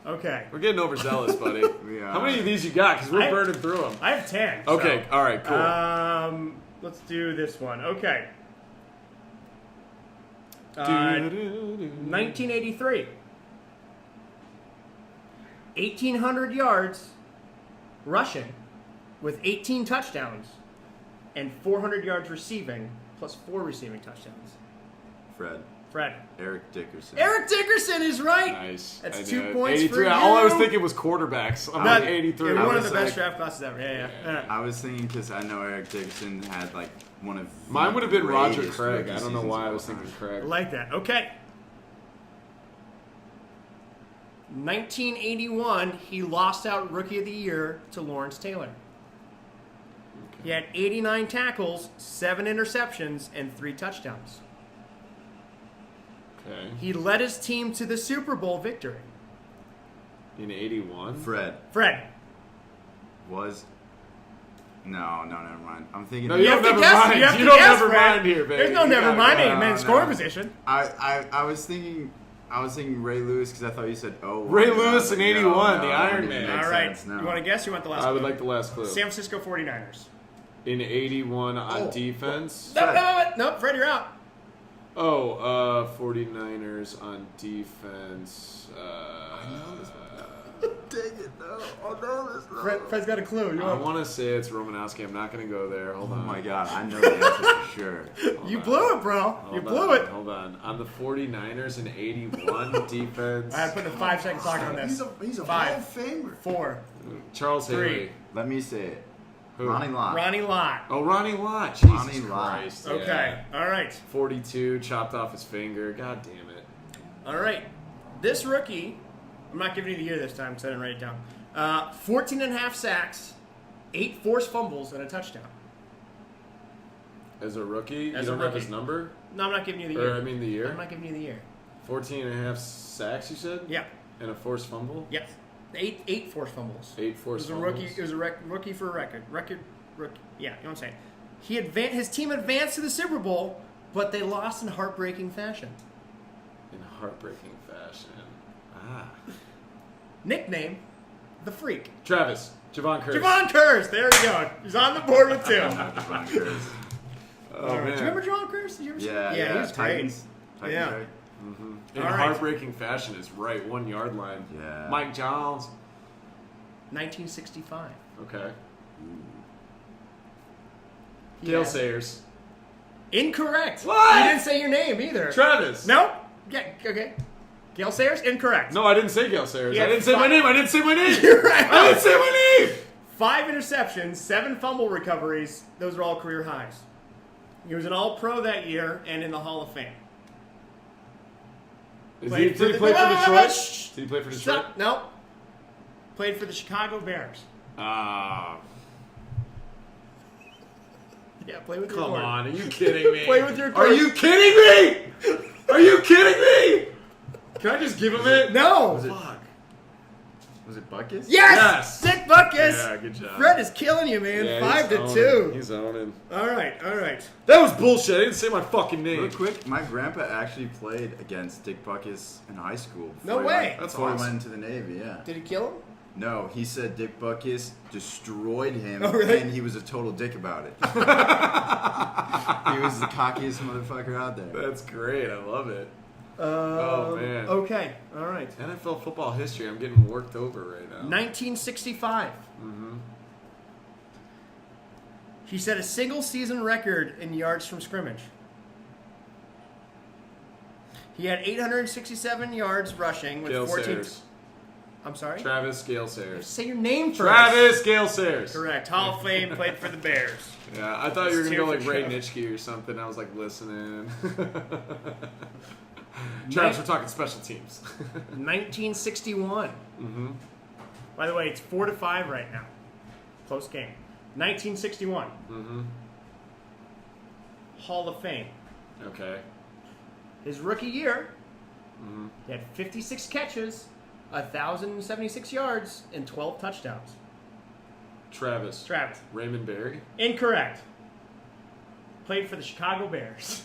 Okay. We're getting overzealous, buddy. We are. How many of these you got? Because we're burning through them. I have 10. Okay. So, All right. Cool. let's do this one. Okay. 1983. 1,800 yards rushing with 18 touchdowns and 400 yards receiving plus 4 receiving touchdowns. Fred. Eric Dickerson. Eric Dickerson is right. Nice. That's I 2 knew it. points 83. for you. All I was thinking was quarterbacks. I'm That- like 83. yeah, I one of was the best like- draft classes ever. Yeah. I was thinking because I know Eric Dickerson had like one of Mine would have been Roger greatest Craig. rookie I don't know seasons why of I was all thinking time. I Craig. like that. Okay. 1981, he lost out Rookie of the Year to Lawrence Taylor. He had 89 tackles, 7 interceptions, and 3 touchdowns. Okay. He led his team to the Super Bowl victory. In 81? Fred Fred. was. No, never mind. I'm thinking. No, you have don't to never guess. mind. You have You to don't guess, never Fred. mind here, baby. There's no You never gotta mind. go. Ain't man in scoring position. I was thinking. Ray Lewis because I thought you said Ray Lewis in 81, the Iron Man. All right. You want to guess? Or you want the last I would clue? like the last clue. San Francisco 49ers. In 81 on Oh. defense? Nope, Fred, you're out. 49ers on defense. Dang it, no. I know this. Fred's got a clue. You I want? want to say it's Romanowski. I'm not going to go there. Hold Oh on. my god, I know the answer for sure. You blew it, bro. You blew it. Hold on. On the 49ers in 81 defense. I had to put a 5-second clock on this. He's a 5, Hall of Famer. 4. Charles 3. Haley. Let me say it. Who? Ronnie Lott. Ronnie Lott. Oh, Ronnie Lott. Jesus Ronnie Lott. Christ. Okay. Yeah. All right. 42, chopped off his finger. God damn it. All right. This rookie, I'm not giving you the year this time because I didn't write it down. 14 and a half sacks, 8 forced fumbles, and a touchdown. As a rookie? As you a don't have rookie. his number? No, I'm not giving you the Or, year. I mean, the year? I'm not giving you the year. 14 and a half sacks, you said? Yeah. And a forced fumble? Yes. 8 forced fumbles. 8 forced It was a fumbles? rookie. It was a rookie for a record. Rookie. Yeah, you know what I'm saying. His team advanced to the Super Bowl, but they lost in heartbreaking fashion. In heartbreaking fashion. Ah. Nickname, the Freak. Travis. Javon Curse. Javon Curse. There we go. He's on the board with 2. Javon Curse. Oh, All right. man. Do you remember Javon Curse? Did you ever see him? Yeah, he was Titans. great. Titans, Yeah. right? In All right. heartbreaking fashion is right. 1 yard line. Yeah. Mike Jones. 1965. Okay. He Dale had- Sayers. Incorrect. What? You didn't say your name either. Travis. Nope. Yeah, okay. Gale Sayers, incorrect. No, I didn't say Gale Sayers. Yeah, I didn't say my name. You're right. I didn't say my name. 5 interceptions, 7 fumble recoveries. Those are all career highs. He was an All-Pro that year and in the Hall of Fame. Did he play for Detroit? Did he play for Detroit? No. Played for the Chicago Bears. Ah. Yeah, play with your Come cord. on, are you kidding me? Play with your cord. Are you kidding me? Are you kidding me? Can I just give him it? No. Fuck. Was it Buckus? Yes! Dick Buckus! Yeah, good job. Fred is killing you, man. Yeah, 5-2. He's owning. All right. That was bullshit. I didn't say my fucking name. Real quick, my grandpa actually played against Dick Buckus in high school. No way. That's before he awesome. went into the Navy, yeah. Did he kill him? No, he said Dick Buckus destroyed him, Oh, really? and he was a total dick about it. He was the cockiest motherfucker out there. That's great. I love it. Oh, man. Okay. All right. NFL football history. I'm getting worked over right now. 1965. Mm-hmm. He set a single season record in yards from scrimmage. He had 867 yards rushing with Gale 14. Sayers. I'm sorry? Travis Gale Sayers. Say your name first. Travis Gale Sayers. Correct. Hall of Fame, played for the Bears. Yeah, I thought you were going to go like Cheer for Ray Trav. Nitschke or something. I was like listening. Travis, we're talking special teams. 1961. Mm-hmm. By the way, it's 4-5 right now. Close game. 1961. Mm-hmm. Hall of Fame. Okay. His rookie year, Mm-hmm. he had 56 catches, 1,076 yards, and 12 touchdowns. Travis. Raymond Berry. Incorrect. Played for the Chicago Bears.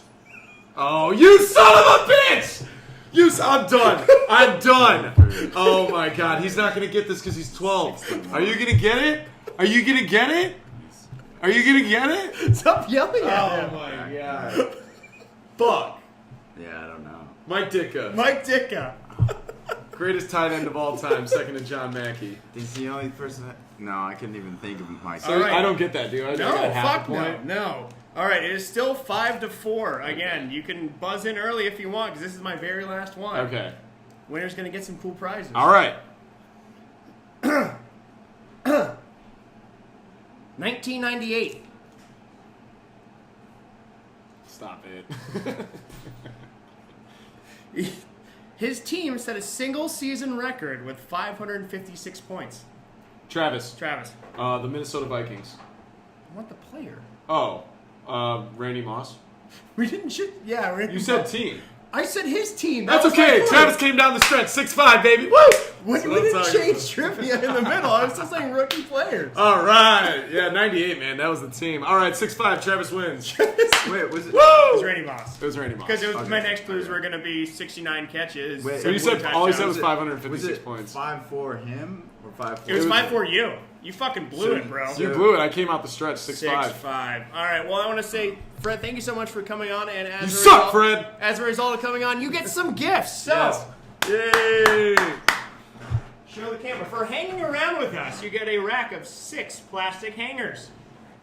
Oh, you son of a bitch! I'm done. I'm done. Oh my God, he's not gonna get this because he's 12. Are you gonna get it? Are you gonna get it? Are you gonna get it? Stop yelling at him. Oh my God. Fuck. Yeah, I don't know. Mike Ditka. Mike Ditka. Greatest tight end of all time, second to John Mackey. He's the only person that... No, I couldn't even think of myself. So All right. I don't get that, dude. I No, got half fuck a point. no. All right, it is still 5-4. Again, you can buzz in early if you want, because this is my very last one. Okay. Winner's going to get some cool prizes. All right. 1998. Stop it. His team set a single season record with 556 points. Travis. The Minnesota Vikings. I want the player. Oh. Randy Moss. We didn't yeah, Randy You said Moss. team. I said his team. That's was okay. my point. Travis came down the stretch, 6'5", baby. Woo! We That's what didn't I'm talking change trivia in the middle. I was still saying rookie players. All right. Yeah, 98, man. That was the team. All right, 6'5", Travis wins. Wait, was it... It was Randy Moss. It was Randy Moss. Because it was Okay. my next clues were going to be 69 catches. Wait, So you said all he said was touchdowns. 556 points. 5-4 him or 5-4? It was It was- 5-4 you. You fucking blew it, bro. You blew it. I came out the stretch 6'5". 6-5. All right. Well, I want to say, Fred, thank you so much for coming on. And as You a suck, result, Fred. As a result of coming on, you get some gifts. So, Yes. Yay! show the camera. For hanging around with us, you get a rack of 6 plastic hangers.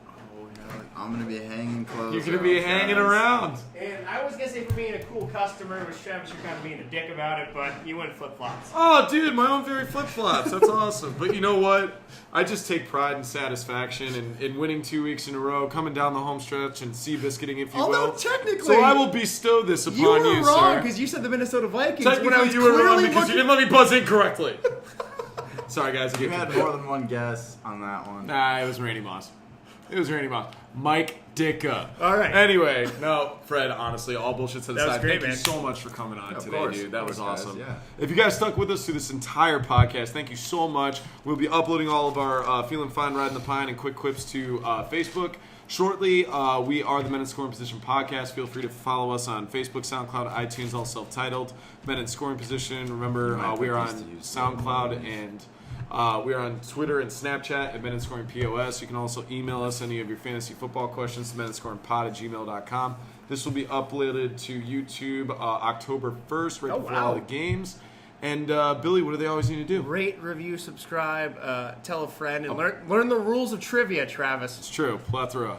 Oh, yeah. I'm going to be hanging close. You're going to be hanging around. And I was going to say for being a cool customer, which Travis, you're kind of being a dick about it, but you went flip-flops. Oh, dude, my own very flip-flops. That's awesome. But you know what? I just take pride and satisfaction in winning 2 weeks in a row, coming down the home stretch and sea biscuiting, if you Although will. technically, So I will bestow this upon you were you, wrong sir. because you said the Minnesota Vikings. when I Technically, was you were wrong clearly because you looking- didn't let me buzz in correctly. Sorry, guys. I You get had more than one guess on that one. Nah, it was Randy Moss. Mike Ditka. All right. Anyway, no, Fred, honestly, all bullshit to the That was side. great, Thank man. you so much for coming on Of today, course, dude. That of was course, guys, awesome. yeah. If you guys stuck with us through this entire podcast, thank you so much. We'll be uploading all of our Feelin' Fine, Ridin' the Pine, and quick quips to Facebook. Shortly, we are the Men in Scoring Position podcast. Feel free to follow us on Facebook, SoundCloud, iTunes, all self-titled. Men in Scoring Position. Remember, we are on SoundCloud and we are on Twitter and Snapchat at Men in Scoring POS. You can also email us any of your fantasy football questions to meninscoringpod@gmail.com. This will be uploaded to YouTube October 1st, right before all the games. And Billy, what do they always need to do? Rate, review, subscribe, tell a friend, and learn the rules of trivia, Travis. It's true. Plethora.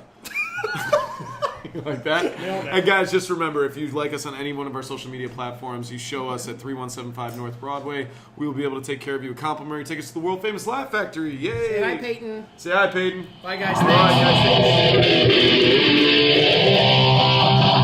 something like that. And guys, just remember, if you like us on any one of our social media platforms, you show us at 3175 North Broadway. We will be able to take care of you with complimentary tickets to the world famous Laugh Factory. Yay! Say hi, Peyton. Say hi, Peyton. Bye, guys. Bye, guys.